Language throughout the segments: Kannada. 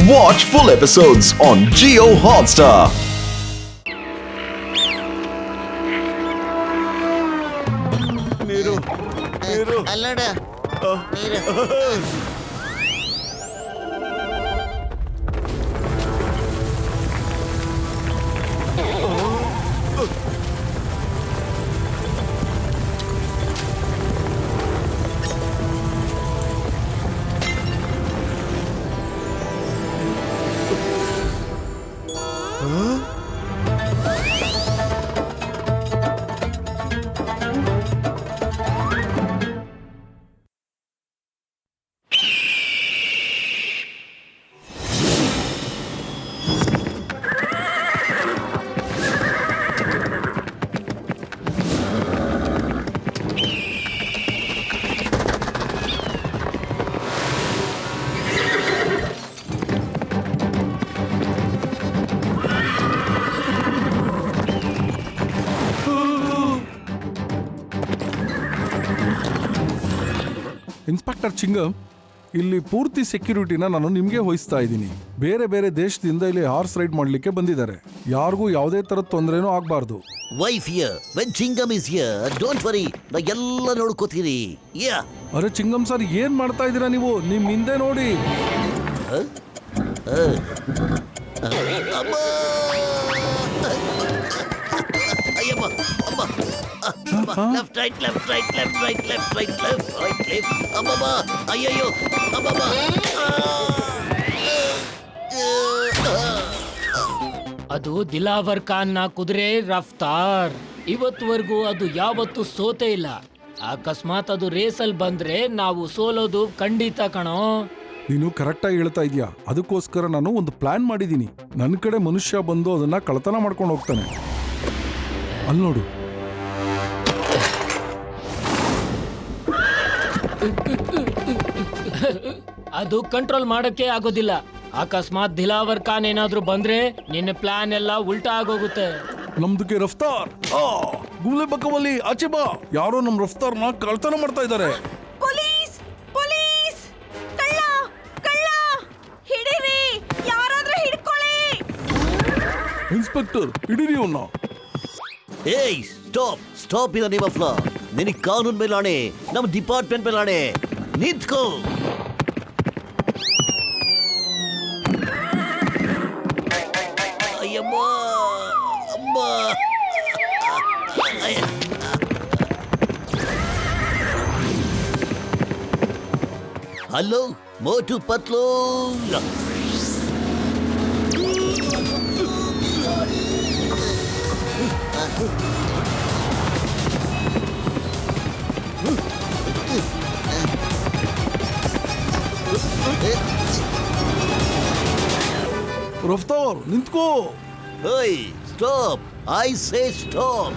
Watch full episodes on Jio Hotstar. ನೀರು ಅಲ್ಲಡ ನೀರು ಇನ್ಸ್ಪೆಕ್ಟರ್ ಚಿಂಗಮ್, ಇಲ್ಲಿ ಪೂರ್ತಿ ಸೆಕ್ಯೂರಿಟಿನ ನಾನು ನಿಮಗೆ ವಹಿಸ್ತಾ ಇದ್ದೀನಿ. ಬೇರೆ ಬೇರೆ ದೇಶದಿಂದ ಇಲ್ಲಿ ಹಾರ್ಸ್ ರೈಡ್ ಮಾಡ್ಲಿಕ್ಕೆ ಬಂದಿದ್ದಾರೆ. ಯಾರಿಗೂ ಯಾವುದೇ ತರದ ತೊಂದರೆನೂ ಆಗ್ಬಾರ್ದು. Wife here when ಚಿಂಗಮ್ is here don't worry, ನಾ ಎಲ್ಲ ನೋಡ್ಕೋತೀನಿ. ಯಾ ಅರೆ ಚಿಂಗಮ್ ಸರ್, ಏನ್ ಮಾಡ್ತಾ ಇದ್ದೀರಾ ನೀವು? ನಿಮ್ ಹಿಂದೆ ನೋಡಿ. ಅಯ್ಯಮ್ಮ left right left right left right left right left right left ಅಮ್ಮಮ್ಮ ಅಯ್ಯಯ್ಯೋ ಅಮ್ಮಮ್ಮ. ಅದು ದಿಲಾವರ್ ಖಾನ್ ನ ಕುದುರೆ ರಫ್ತಾರ್. ಇವತ್ವರೆಗೂ ಅದು ಯಾವತ್ತೂ ಸೋತೆ ಇಲ್ಲ. ಅಕಸ್ಮಾತ್ ಅದು ರೇಸಲ್ ಬಂದ್ರೆ ನಾವು ಸೋಲೋದು ಖಂಡಿತ ಕಣೋ. ನೀನು ಕರೆಕ್ಟಾಗಿ ಹೇಳ್ತಾ ಇದೀಯಾ. ಅದಕ್ಕೋಸ್ಕರ ನಾನು ಒಂದು ಪ್ಲಾನ್ ಮಾಡಿದ್ದೀನಿ. ನನ್ನ ಕಡೆ ಮನುಷ್ಯ ಬಂದು ಅದನ್ನ ಕಳ್ಳತನ ಮಾಡ್ಕೊಂಡು ಹೋಗ್ತಾನೆ. ಅಲ್ಲಿ ನೋಡು. ಅದು ಕಂಟ್ರೋಲ್ ಮಾಡಕ್ಕೆ ಆಗೋದಿಲ್ಲ. ಅಕಸ್ಮಾತ್ ದಿಲಾವರ್ ಖಾನ್ ಏನಾದ್ರೂ ಬಂದ್ರೆ ನಿನ್ನ ಪ್ಲಾನ್ ಎಲ್ಲ ಉಲ್ಟಾ ಆಗೋಗುತ್ತೆ. ನಮ್ದಕ್ಕೆ ರಫ್ತಾರ್, ಗುಮ್ಲೆ ಬಕ್ಕವಲ್ಲಿ ಆಚೆ ಬಾ. ಯಾರೋ ನಮ್ ರಫ್ತಾರ್ನ ಕಳ್ತನ ಮಾಡ್ತಾ ಇದ್ದಾರೆ. ಪೊಲೀಸ್ ಪೊಲೀಸ್, ಕಳ್ಳ ಕಳ್ಳ, ಹಿಡೀರಿ, ಯಾರಾದ್ರೂ ಹಿಡ್ಕೊಳ್ಳಿ. ಇನ್ಸ್ಪೆಕ್ಟರ್, ಹಿಡೀರಿ ಅವನ್ನ. ಏಯ್ ಸ್ಟಾಪ್ ಸ್ಟಾಪ್ ಇದ ನಿಮ್ಮ ಫ್ಲಾ. ನಿನಗೆ ಕಾನೂನ್ ಮೇಲೆ ಆಣೆ, ನಮ್ಮ ಡಿಪಾರ್ಟ್ಮೆಂಟ್ ಮೇಲೆ ಆಣೆ. ನಿಂತ್ಕೋ. ಅಯ್ಯಮ್ಮ ಅಮ್ಮ. ಹಲೋ ಮೋಟು ಪತ್ಲು. ರಫ್ತಾರ್ ನಿಂತ್ಕೋ. Hey, stop! I say stop!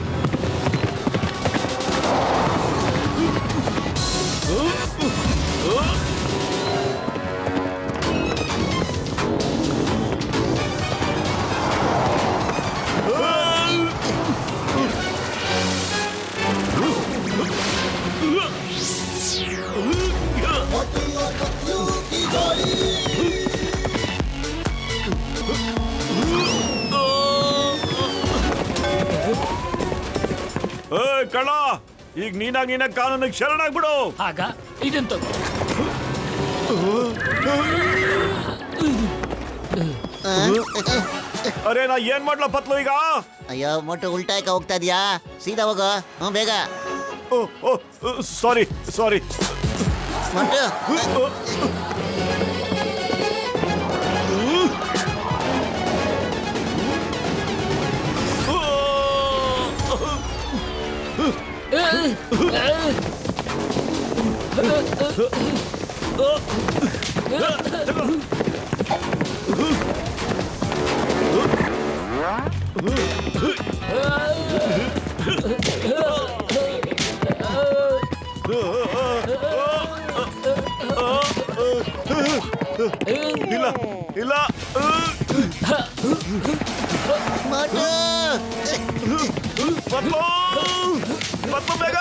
ಕಳ್ಳ, ಈಗ ನೀನಾಗ ಕಾನೂನಿಗೆ ಶರಣಾಗ್ಬಿಡು. ಆಗ ಇದಂತ ಅರೆ ನಾ ಏನ್ ಮಾಡ್ಲಾ ಪತ್ಲು ಈಗ? ಅಯ್ಯೋ ಮೊಟ್ಟೆ ಉಲ್ಟಾಕ ಹೋಗ್ತಾ ಇದೀಯಾ? ಸೀದಾ ಹೋಗೋ. ಬೇಗ ಸಾರಿ ಸಾರಿ. ಮೊಟ್ಟೆ ಇಲ್ಲ ಇಲ್ಲ. ಮೊಟ್ಟೆ ಪತ್ಲು ಪತ್ಲು ಬೇಗ.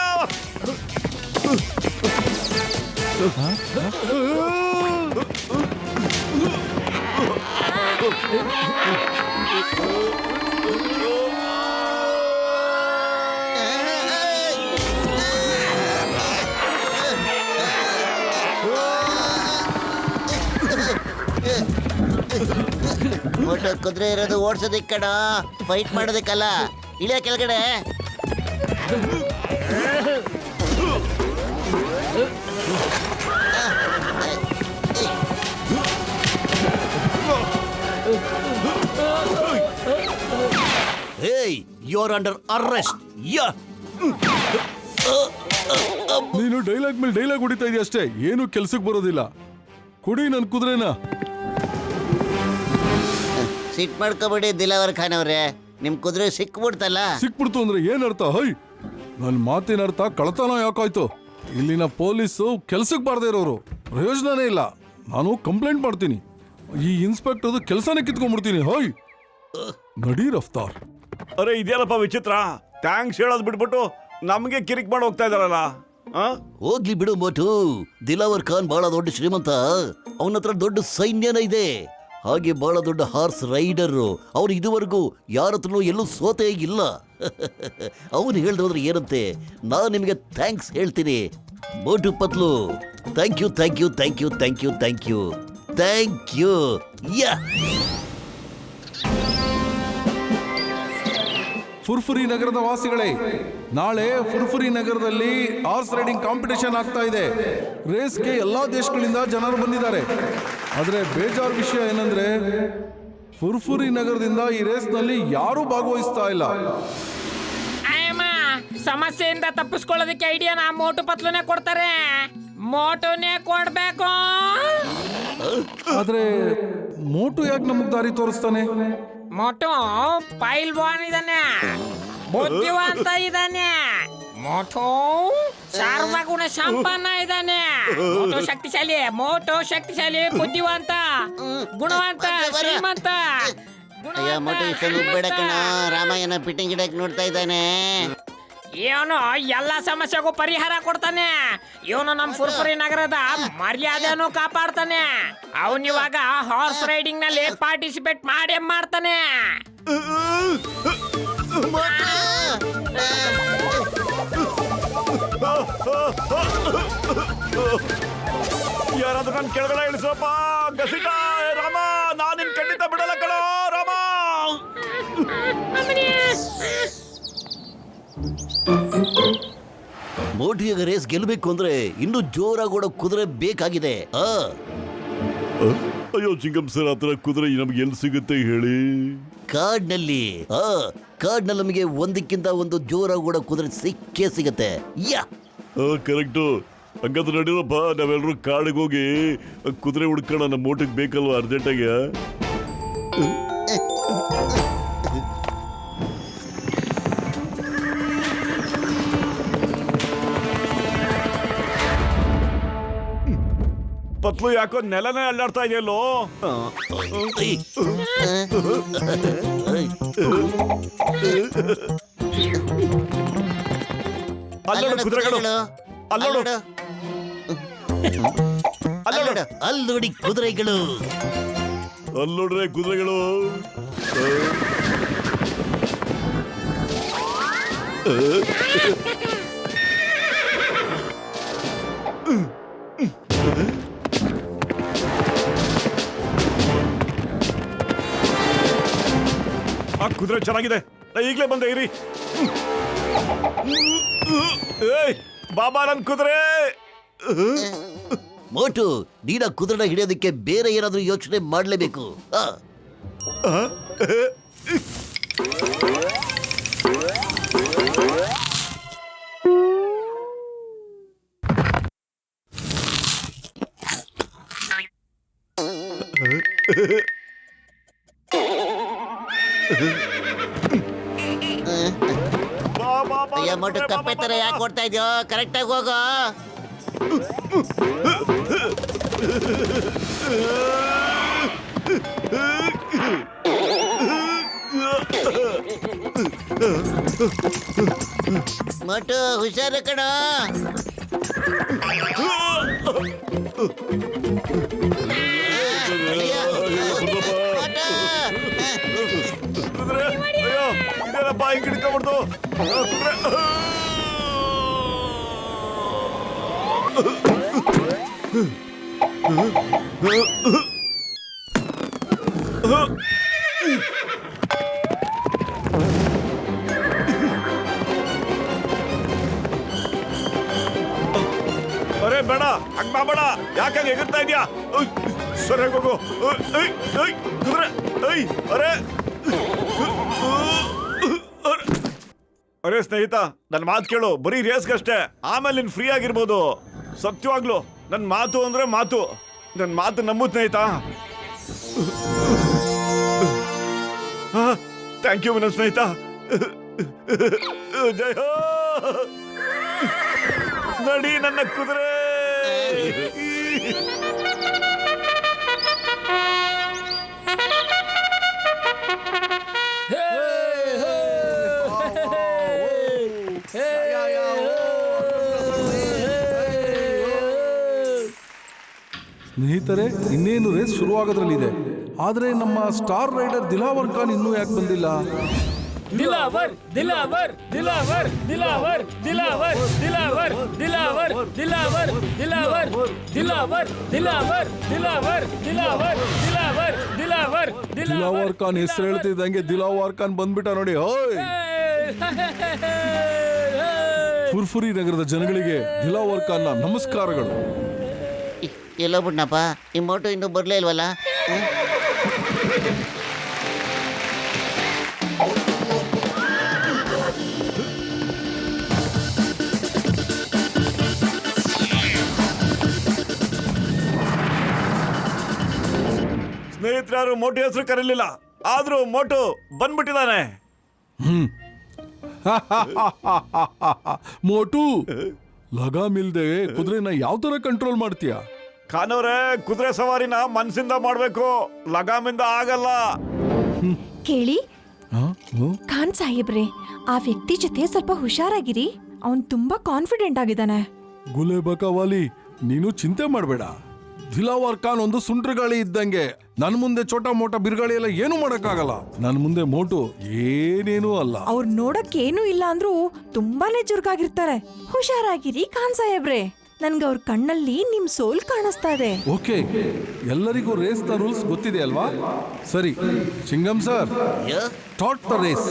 ಮೋಟು ಕುದುರೆ ಇರೋದು ಓಡ್ಸೋದಿಕ್ ಕಣ, ಫೈಟ್ ಮಾಡೋದಕ್ಕಲ್ಲ. ಇಳಿಯ ಕೆಳಗಡೆ. ಹೇಯ್, ಯು ಆರ್ ಅಂಡರ್ ಅರೆಸ್ಟ್. ಯಾ ನೀನು ಡೈಲಾಗ್ ಮೇಲೆ ಡೈಲಾಗ್ ಹೊಡಿತಾ ಇದೀಯ ಅಷ್ಟೇ, ಏನು ಕೆಲ್ಸಕ್ಕೆ ಬರೋದಿಲ್ಲ. ಕುಡಿ ನನ್ ಕುದುರೆನ. ಸಿಟ್ ಮಾಡ್ಕೋಬೇಡಿ ದಿಲಾವರ್ ಖಾನ್ ಅವ್ರೆ, ನಿಮ್ ಕುದುರೆ ಸಿಕ್ಬಿಡ್ತಲ್ಲ. ಸಿಕ್ಬಿಡ್ತು ಅಂದ್ರೆ ಏನ್ ಅರ್ಥ? ಹೈ, ನನ್ ಮಾತಿನ ಅರ್ಥ ಕಳತನ ಯಾಕಾಯ್ತು? ಇಲ್ಲಿನ ಪೊಲೀಸು ಕೆಲ್ಸಕ್ಕೆ ಬಾರ್ದೇ ಇರೋರು, ಪ್ರಯೋಜನನೇ ಇಲ್ಲ. ನಾನು ಕಂಪ್ಲೇಂಟ್ ಮಾಡ್ತೀನಿ. ಈ ಇನ್ಸ್ಪೆಕ್ಟರ್ ಕೆಲಸನೇ ಕಿತ್ಕೊಂಡ್ಬಿಡ್ತೀನಿ. ಹೈ, ನಡಿ ರಫ್ತಾರ್. ಅರೆ ಇದೇನಪ್ಪ ವಿಚಿತ್ರ, ಥ್ಯಾಂಕ್ಸ್ ಹೇಳೋದು ಬಿಟ್ಬಿಟ್ಟು ನಮಗೆ ಕಿರಿಕ್ ಮಾಡಿ ಹೋಗ್ತಾ ಇದಾರಲ್ಲ. ಹೋಗ್ಲಿ ಬಿಡು ಮೋಟು. ದಿಲಾವರ್ ಖಾನ್ ಬಹಳ ದೊಡ್ಡ ಶ್ರೀಮಂತ, ಅವನ ಹತ್ರ ದೊಡ್ಡ ಸೈನ್ಯನ ಇದೆ. ಹಾಗೆ ಬಹಳ ದೊಡ್ಡ ಹಾರ್ಸ್ ರೈಡರ್. ಅವ್ರು ಇದುವರೆಗೂ ಯಾರ ಹತ್ರನೂ ಎಲ್ಲೂ ಸೋತೇ ಇಲ್ಲ. ಅವನು ಹೇಳ್ದೋದ್ರೆ ಏನಂತೆ, ನಾನು ನಿಮಗೆ ಥ್ಯಾಂಕ್ಸ್ ಹೇಳ್ತೀನಿ Motu Patlu. Thank you thank you thank you thank you thank you thank you. ಯಾ ಫುರ್ಫುರಿ ನಗರದ ವಾಸಿಗಳೇ, ನಾಳೆ ಫುರ್ಫುರಿ ನಗರದಲ್ಲಿ ಹಾರ್ಸ್ ರೈಡಿಂಗ್ ಕಾಂಪಿಟೇಷನ್ ಆಗ್ತಾ ಇದೆ. ರೇಸ್ಗೆ ಎಲ್ಲಾ ದೇಶಗಳಿಂದ ಜನರು ಬಂದಿದ್ದಾರೆ. ಆದರೆ ಬೇಜಾರು ವಿಷಯ ಏನಂದ್ರೆ, ಫುರ್ಫುರಿ ನಗರದಿಂದ ಈ ರೇಸ್ನಲ್ಲಿ ಯಾರೂ ಭಾಗವಹಿಸ್ತಾ ಇಲ್ಲ. ಅಯ್ಯಮ್ಮ, ಸಮಸ್ಯೆಯಿಂದ ತಪ್ಪಿಸ್ಕೊಳ್ಳೋದಕ್ಕೆ ಐಡಿಯಾನ ಮೋಟು ಪತ್ಲುನೇ ಕೊಡ್ತಾರೆ. ಮೋಟುನೇ ಕೊಡ್ಬೇಕು. ಆದ್ರೆ ಮೋಟು ಯಾಕೆ ನಮಗ್ ದಾರಿ ತೋರಿಸ್ತಾನೆ? ಮೋಟು ಪೈಲ್ವಾನ್ ಇದ್ದಾನೆ, ಬುದ್ಧಿವಂತ ಇದ್ದಾನೆ. ಮೋಟು ಸರ್ವಗುಣ ಸಂಪನ್ನ ಇದ್ದಾನೆ. ಮೋಟು ಶಕ್ತಿಶಾಲಿ, ಬುದ್ಧಿವಂತ, ಗುಣವಂತ, ಶ್ರೀಮಂತ. ಅಯ್ಯ ಮೋಟು ಇಷ್ಟೊಂದು ಬೇಡ ಕಣ, ರಾಮಾಯಣ ಪಿಟ್ಟಿಂಗ್ ಗಿಡಕ್ಕೆ ನೋಡ್ತಾ ಇದ್ದಾನೆ. ಇವನು ಎಲ್ಲ ಸಮಸ್ಯೆಗೂ ಪರಿಹಾರ ಕೊಡ್ತಾನೆ. ಇವನು ನಮ್ಮ ಫುರ್ಫುರಿ ನಗರದ ಮರ್ಯಾದೆಯನ್ನು ಕಾಪಾಡ್ತಾನೆ. ಅವನಿವಾಗ ಹಾರ್ಸ್ ರೈಡಿಂಗ್ ನಲ್ಲಿ ಪಾರ್ಟಿಸಿಪೇಟ್ ಮಾಡ್ತಾನೆ. ಯಾರಾದ್ರೂ ನನ್ ಕೆಳಗಡೆ ಇಳಿಸೋಪ್ಪ, ಗಸಿಟ. ರಾಮ, ನಾನು ನಿನ್ ಖಂಡಿತ ಬಿಡಲ್ಲ ಕಣೋ ರಾಮ. ಮೋಟಿಯಾಗ ರೇಸ್ ಗೆಲ್ಲಬೇಕು ಅಂದ್ರೆ ಇನ್ನೂ ಜೋರಾಗಿ ಓಡೋ ಕುದುರೆ ಬೇಕಾಗಿದೆ. ಅಯ್ಯೋ ಚಿಂಗಂ ಸರ್, ಆತರ ಕುದುರೆ ನಮ್ಗೆ ಎಲ್ಲಿ ಸಿಗುತ್ತೆ ಹೇಳಿ? ಕಾಡ್ನಲ್ಲಿ ನಮಗೆ ಒಂದಕ್ಕಿಂತ ಒಂದು ಜೋರಾಗಿ ಓಡೋ ಕುದುರೆ ಸಿಕ್ಕೇ ಸಿಗತ್ತೆ. ಯಾ ಕರೆಕ್ಟು. ಹಂಗಂದ್ರೆ ನಡೀರಪ್ಪ, ನಾವೆಲ್ಲರೂ ಕಾಡಿಗೆ ಹೋಗಿ ಕುದುರೆ ಹುಡ್ಕೋಣ. ನಮ್ಮ ಮೋಟಿಗೆ ಬೇಕಲ್ವಾ ಅರ್ಜೆಂಟಾಗಿ? ಪತ್ಲು ಯಾಕೋ ನೆಲನೇ ಅಲ್ಲಾಡ್ತಾ ಇದೆಯಲ್ಲೋ? ಅಲ್ಲೋಡು ಕುದುರೆಗಳು, ಅಲ್ಲೋಡು. ಅಲ್ಲಿ ನೋಡಿ ಕುದುರೆಗಳು, ಅಲ್ಲೋಡ್ರೆ ಕುದುರೆಗಳು. ಆ ಕುದುರೆ ಚೆನ್ನಾಗಿದೆ, ನಾ ಈಗಲೇ ಬಂದೆ ಇರಿ. ಏಯ್ ಬಾಬಾ, ನನ್ ಕುದುರೆ. ಮೋಟು, ನೀನ ಕುದುರೆನ ಹಿಡಿಯೋದಕ್ಕೆ ಬೇರೆ ಏನಾದ್ರೂ ಯೋಚನೆ ಮಾಡಲೇಬೇಕು. ಅಯ್ಯ ಮೋಟು, ಕಪ್ಪೆ ತರ ಯಾಕೆ ಕೊಡ್ತಾ ಇದೆಯೋ? ಕರೆಕ್ಟಾಗಿ ಹೋಗೋ. ಮೋಟು ಹುಷಾರು ಕಣ. ಬಾಯಿ ಕಿಡ್ಕೊಂಡ್ಬಿಡ್ತು. ಅರೆ ಬೇಡ, ಹಂಗ್ ಮಾಡಬೇಡ. ಯಾಕಾಗ ಎಗರ್ತಾ ಇದೀಯಾ? ಸರಿಯಾಗಿ ಹೋಗು. ಕುದುರೆ, ಅರೆ ಅರೆ ಸ್ನೇಹಿತ, ನನ್ನ ಮಾತು ಕೇಳು. ಬರೀ ರೇಸ್ಗಷ್ಟೇ, ಆಮೇಲೆ ನೀನ್ ಫ್ರೀ ಆಗಿರ್ಬೋದು. ಸತ್ಯವಾಗ್ಲು ನನ್ನ ಮಾತು ಅಂದ್ರೆ ಮಾತು. ನನ್ನ ಮಾತು ನಂಬು ಸ್ನೇಹಿತ. ಥ್ಯಾಂಕ್ ಯು ನನ್ನ ಸ್ನೇಹಿತ. ಜಯ ಹೋ. ನಡಿ ನನ್ನ ಕುದುರೆ. ಸ್ನೇಹಿತರೆ, ಇನ್ನೇನು ರೇಸ್ ಶುರುವಾಗೋದ್ರಲ್ಲಿದೆ. ಆದ್ರೆ ನಮ್ಮ ಸ್ಟಾರ್ ರೈಡರ್ ದಿಲಾವರ್ ಖಾನ್ ಇನ್ನೂ ಯಾಕೆ ಬಂದಿಲ್ಲ? ದಿಲಾವರ್ ದಿಲಾವರ್ ದಿಲಾವರ್ ದಿಲಾವರ್ ದಿಲಾವರ್ ದಿಲಾವರ್ ದಿಲಾವರ್ ದಿಲಾವರ್ ದಿಲಾವರ್ ದಿಲಾವರ್ ದಿಲಾವರ್ ದಿಲಾವರ್ ದಿಲಾವರ್ ದಿಲಾವರ್ ದಿಲಾವರ್ ದಿಲಾವರ್ ಖಾನ್ ಹೆಸರು ಹೇಳ್ತಿದ್ದಂಗೆ ದಿಲಾವರ್ ಖಾನ್ ಬಂದ್ಬಿಟ್ಟ ನೋಡಿ. ಓಯ್, ಫುರ್ಫುರಿ ನಗರದ ಜನಗಳಿಗೆ ದಿಲಾವರ್ ಖಾನ್ನ ನಮಸ್ಕಾರಗಳು. ಎಲ್ಲೋ ಬಿಡ್ನಪ್ಪ, ಈ ಮೋಟು ಇನ್ನೂ ಬರ್ಲೇ ಇಲ್ವಲ್ಲ? ಸ್ನೇಹಿತರು ಮೋಟು ಹೆಸರು ಕರೀಲಿಲ್ಲ, ಆದ್ರೂ ಮೋಟು ಬಂದ್ಬಿಟ್ಟಿದ್ದಾನೆ. ಮೋಟು, ಲಗಾಮಿಲ್ದೆ ಕುದುರೆನ ಯಾವ ತರ ಕಂಟ್ರೋಲ್ ಮಾಡ್ತೀಯ? ಖಾನವ್ರೆ, ಕುದುರೆ ಸವಾರಿನ ಮನ್ಸಿಂದ ಮಾಡ್ಬೇಕು, ಲಗಾಮಿಂದ ಆಗಲ್ಲ. ಕೇಳಿ ಹ? ಓ? ಖಾನ್ ಸಾಹೇಬ್ರೆ, ಆ ವ್ಯಕ್ತಿ ಜೊತೆ ಸ್ವಲ್ಪ ಹುಷಾರಾಗಿರಿ. ಅವನ್ ತುಂಬಾ ಕಾನ್ಫಿಡೆಂಟ್ ಆಗಿದ್ದಾನೆ. ಗುಲೆ ಬಕವಾಲಿ, ನೀನು ಚಿಂತೆ ಮಾಡಬೇಡ. ದಿಲಾವರ್ ಖಾನ್ ಒಂದು ಸುಂಟ್ರಗಾಳಿ ಇದ್ದಂಗೆ. ನನ್ ಮುಂದೆ ಚೋಟ ಮೋಟ ಬಿರುಗಾಳಿ ಎಲ್ಲ ಏನು ಮಾಡಕ್ಕಾಗಲ್ಲ. ನನ್ ಮುಂದೆ ಮೋಟು ಏನೇನೂ ಅಲ್ಲ. ಅವ್ರು ನೋಡಕ್ಕೇನು ಇಲ್ಲ ಅಂದ್ರೂ ತುಂಬಾನೇ ಚುರುಕಾಗಿರ್ತಾರೆ. ಹುಷಾರಾಗಿರಿ ಖಾನ್ ಸಾಹೇಬ್ರೆ. ನನ್ಗೆ ಅವ್ರ ಕಣ್ಣಲ್ಲಿ ನಿಮ್ ಸೋಲ್ ಕಾಣಿಸ್ತಾ ಇದೆ. ಓಕೆ, ಎಲ್ಲರಿಗೂ ರೇಸ್ ನ ರೂಲ್ಸ್ ಗೊತ್ತಿದೆ ಅಲ್ವಾ? ಸರಿ, ಚಿಂಗಂ ಸರ್, ಸ್ಟಾರ್ಟ್ ದ ರೇಸ್.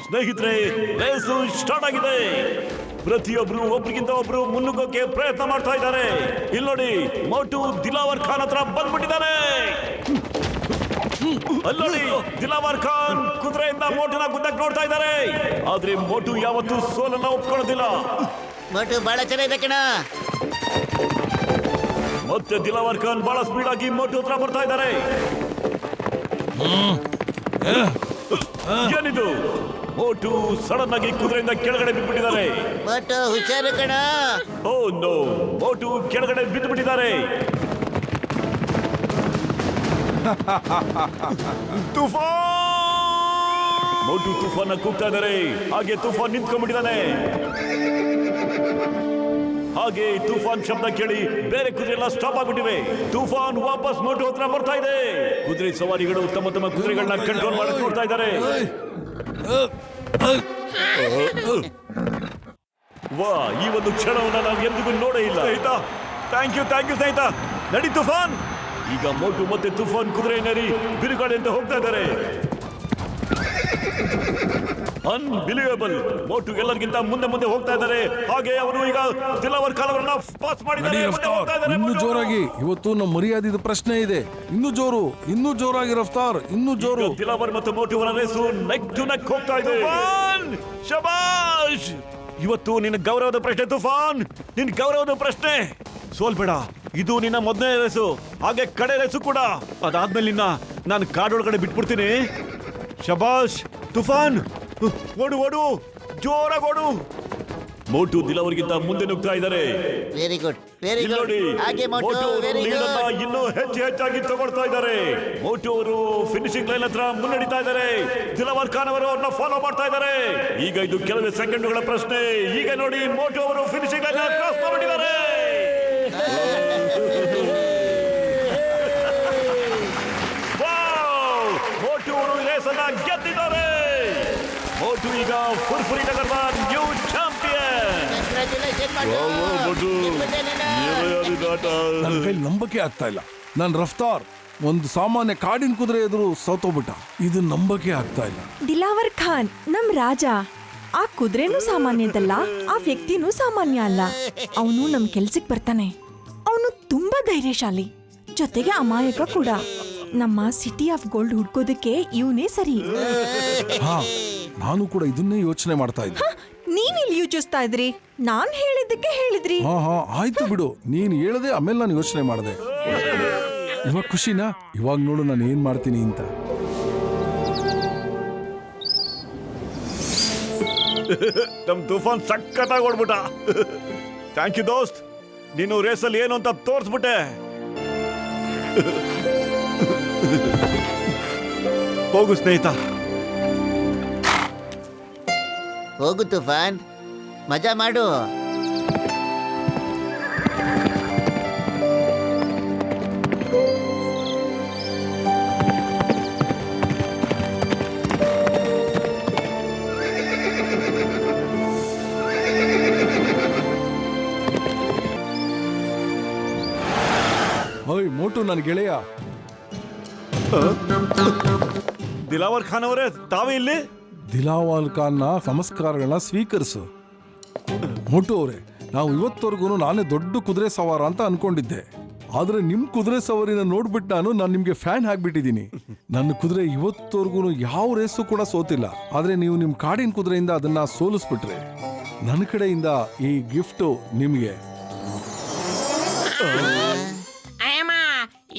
ಸ್ನೇಹಿತರೆ, ರೇಸು ಸ್ಟಾರ್ಟ್ ಆಗಿದೆ. ಪ್ರತಿಯೊಬ್ರು ಒಬ್ರಿಗಿಂತ ಒಬ್ರು ಮುನ್ನುಗ್ಗೋಕೆ ಪ್ರಯತ್ನ ಮಾಡ್ತಾ ಇದ್ದಾರೆ. ಇಲ್ಲಿ ನೋಡಿ, ಮೋಟು ದಿಲಾವರ್ ಖಾನ್ ಹತ್ರ ಬಂದ್ಬಿಟ್ಟಿದ್ದಾನೆ. ಅಲ್ಲೋಡಿ, ದಿಲಾವರ್ ಖಾನ್ ಕುದುರೆಯಿಂದ ಮೋಟುನ ಗುದ್ದಕ್ಕೆ ನೋಡ್ತಾ ಇದ್ದಾರೆ. ಆದ್ರೆ ಮೋಟು ಯಾವತ್ತೂ ಸೋಲನ್ನ ಒಪ್ಕೊಳ್ಳೋದಿಲ್ಲ. ಮೋಟು ಬಹಳ ಚೆನ್ನಾಗಿದೆ ಕಣ. ಮತ್ತೆ ದಿಲಾವರ್ ಖಾನ್ ಬಹಳ ಸ್ಪೀಡ್ ಆಗಿ ಮೋಟು ಹತ್ರ ಬರ್ತಾ ಇದ್ದಾರೆ. ಏನಿದು? ಮೋಟು ಸಡನ್ ಆಗಿ ಕುದುರೆಯಿಂದ ಕೆಳಗಡೆ ಬಿದ್ದುಬಿಟ್ಟಿದ್ದಾರೆ. ಮೋಟು ಹುಷಾರು ಕಣ. ಓ ನೋ, ಮೋಟು ಕೆಳಗಡೆ ಬಿದ್ದು ಬಿಟ್ಟಿದ್ದಾರೆ. ತುಫಾನ್! ಮೋಟು ತುಫಾನ್ ಕೂಗ್ತಾ ಇದ್ದಾರೆ. ಹಾಗೆ ತುಫಾನ್ ನಿಂತ್ಕೊಂಡ್ಬಿಟ್ಟಿದ್ದಾನೆ. ಹಾಗೆ ತುಫಾನ್ ಶಬ್ದ ಕೇಳಿ ಬೇರೆ ಕುದುರೆ ಎಲ್ಲ ಸ್ಟಾಪ್ ಆಗ್ಬಿಟ್ಟಿವೆ. ತುಫಾನ್ ವಾಪಸ್ ಮೋಟು ಹತ್ರ ಬರ್ತಾ ಇದೆ. ಕುದುರೆ ಸವಾರಿಗಳು ತಮ್ಮ ತಮ್ಮ ಕುದುರೆಗಳನ್ನ ಕಂಟ್ರೋಲ್ ಮಾಡಕ್ ನೋಡ್ತಾ ಇದ್ದಾರೆ. ವಾ, ಈ ಒಂದು ಕ್ಷಣವನ್ನ ನಾವು ಎಂದಿಗೂ ನೋಡೇ ಇಲ್ಲ. ಥ್ಯಾಂಕ್ ಯು ಸ್ನೇಹಿತ. ನಡಿ ತುಫಾನ್. ಈಗ ಮೋಟು ಮತ್ತೆ ತುಫಾನ್ ಕುದುರೆ ನರಿ ಬಿರುಗಾಳಿ ಅಂತ ಹೋಗ್ತಾ ಇದ್ದಾರೆ. ಅನ್ಬಿಲಿಯಬಲ್, ಮೋಟು ಎಲ್ಲರಿಗಿಂತ ಮುಂದೆ ಹೋಗ್ತಾ ಇದ್ದಾರೆ. ಹಾಗೆ ಅವರು ಈಗ ದಿಲಾವರ್ ಖಾನ್ ಅವರನ್ನ ಪಾಸ್ ಮಾಡಿದ್ದಾರೆ. ಇನ್ನು ಜೋರಾಗಿ, ಇವತ್ತು ನಮ್ಮ ಮರ್ಯಾದಿದ ಪ್ರಶ್ನೆ ಇದೆ. ಇನ್ನು ಜೋರಾಗಿ ರಫ್ತಾರ್, ಇನ್ನು ಜೋರು. ದಿಲಾವರ್ ಮತ್ತು ಮೋಟು ಅವರ ರೇಸು ನೆಕ್ ಟು ನೆಕ್ ಹೋಗ್ತಾ ಇದೆ. ಶಬಾಷ್! ಇವತ್ತು ನಿನ್ನ ಗೌರವದ ಪ್ರಶ್ನೆ ತುಫಾನ್, ನಿನ್ನ ಗೌರವದ ಪ್ರಶ್ನೆ. ಸೋಲ್ಬೇಡ, ಇದು ನಿನ್ನ ಮೊದಲನೇ ರೇಸು, ಹಾಗೆ ಕಡೆ ರೇಸು ಕೂಡ. ಅದಾದ್ಮೇಲೆ ನಾನು ಕಾಡೊಳಗಡೆ ಬಿಟ್ಬಿಡ್ತೀನಿ. ಶಬಾಷ್ ತುಫಾನ್, ಓಡು, ಜೋರಾಗಿ ಓಡು. ಮೋಟು ದಿಲಾವರ್ಗಿಂತ ಮುಂದೆ ನುಗ್ತಾ ಇದ್ದಾರೆ. Very good, very good. ಹಾಗೆ ಮೋಟು ವೆರಿ ಗುಡ್. ಇನ್ನೂ ಹೆಚ್ಚಾಗಿ ತಗೊಳ್ತಾ ಇದ್ದಾರೆ. ಮೋಟು ಅವರು ಫಿನಿಶಿಂಗ್ ಲೈನ್ ಹತ್ರ ಮುನ್ನಡೀತಾ ಇದ್ದಾರೆ. ದಿಲಾವರ್ ಖಾನ್ ಅವರು ಅವ್ರನ್ನ ಫಾಲೋ ಮಾಡ್ತಾ ಇದ್ದಾರೆ. ಈಗ ಇದು ಕೆಲವೇ ಸೆಕೆಂಡುಗಳ ಪ್ರಶ್ನೆ. ಈಗ ನೋಡಿ, ಮೋಟು ಅವರು ಫಿನಿಶಿಂಗ್ ಲೈನ್ ಕ್ರಾಸ್ ಮಾಡಿದ್ದಾರೆ. ಗೆದ್ದಿದ್ದಾರೆ. ಮೋಟು ಈಗ ಫುರ್ಫುರಿ ನಗರದ ನ್ಯೂ ಚಾಂಪಿಯನ್. ನನ್ನ ಕೈ ನಂಬಕ್ಕೆ ಆಗ್ತಾ ಇಲ್ಲ. ನನ್ನ ರಫ್ತಾರ್ ಒಂದು ಸಾಮಾನ್ಯ ಕಾಡಿನ ಕುದುರೆ ಎದುರು ಸೋತೋಗ್ಬಿಟ್ಟ. ಇದು ನಂಬಕ್ಕೆ ಆಗ್ತಾ ಇಲ್ಲ. ದಿಲಾವರ್ ಖಾನ್ ನಮ್ ರಾಜ. ಆ ಕುದುರೆನೂ ಸಾಮಾನ್ಯದಲ್ಲ, ಆ ವ್ಯಕ್ತಿನೂ ಸಾಮಾನ್ಯ ಅಲ್ಲ. ಅವನು ನಮ್ ಕೆಲ್ಸಕ್ ಬರ್ತಾನೆ. ಅವನು ತುಂಬಾ ಧೈರ್ಯಶಾಲಿ, ಜೊತೆಗೆ ಅಮಾಯಕ ಕೂಡ. ನಮ್ಮ ಸಿಟಿ ಆಫ್ ಗೋಲ್ಡ್ ಹುಡ್ಕೋದಕ್ಕೆ ಇವನೇ ಸರಿ. ಹಾ, ನಾನು ಕೂಡ ಇದನ್ನೇ ಯೋಚನೆ ಮಾಡ್ತಾ ಇದ್ದೆ. ನೀವಿಲ್ಲಿ ಯೋಚಿಸ್ತಾ ಇದ್ರಿ, ನಾನ್ ಹೇಳಿದ್ದಕ್ಕೆ ಹೇಳಿದ್ರಿ. ಹಾ ಹಾ ಆಯ್ತು ಬಿಡು, ನೀನ್ ಹೇಳದೆ ಆಮೇಲೆ ನಾನು ಯೋಚನೆ ಮಾಡಿದೆ. ಇವಾಗ ಖುಷಿನಾ? ಇವಾಗ ನೋಡು ನಾನು ಏನ್ ಮಾಡ್ತೀನಿ ಅಂತ. ನಮ್ ತುಫಾನ್ ಸಖತ್ತಾಗಿ ಓಡ್ಬಿಟ್ಟ. ಥ್ಯಾಂಕ್ ಯು ದೋಸ್ತ್, ನೀನು ರೇಸಲ್ಲಿ ಏನು ಅಂತ ತೋರಿಸ್ಬಿಟ್ಟೆ. ಹೋಗು ಸ್ನೇಹಿತ. ಹೋಗು ತುಫಾನ್, ಮಜಾ ಮಾಡು. ಓಯ್ ಮೋಟು, ನನ್ನ ಗೆಳೆಯ. ದಿಲಾವರ್ ಖಾನ್ ಅವರೇ, ತಾವೇ ಇಲ್ಲಿ? ದಿಲಾವರ್ ಖಾನ್ನ ನಮಸ್ಕಾರಗಳನ್ನ ಸ್ವೀಕರಿಸು. ಮೋಟು ಅವರೇ, ನಾವು ಇವತ್ತವರೆಗೂ ನಾನೇ ದೊಡ್ಡ ಕುದುರೆ ಸವಾರ ಅಂತ ಅನ್ಕೊಂಡಿದ್ದೆ. ಆದ್ರೆ ನಿಮ್ ಕುದುರೆ ಸವಾರಿನ ನೋಡ್ಬಿಟ್ಟು ನಾನು ನಿಮ್ಗೆ ಫ್ಯಾನ್ ಆಗ್ಬಿಟ್ಟಿದ್ದೀನಿ. ನನ್ನ ಕುದುರೆ ಇವತ್ತವರೆಗೂ ಯಾವ ರೇಸು ಕೂಡ ಸೋತಿಲ್ಲ. ಆದ್ರೆ ನೀವು ನಿಮ್ ಕಾಡಿನ ಕುದುರೆಯಿಂದ ಅದನ್ನ ಸೋಲಿಸ್ಬಿಟ್ರೆ ನನ್ನ ಕಡೆಯಿಂದ ಈ ಗಿಫ್ಟ್ ನಿಮ್ಗೆ.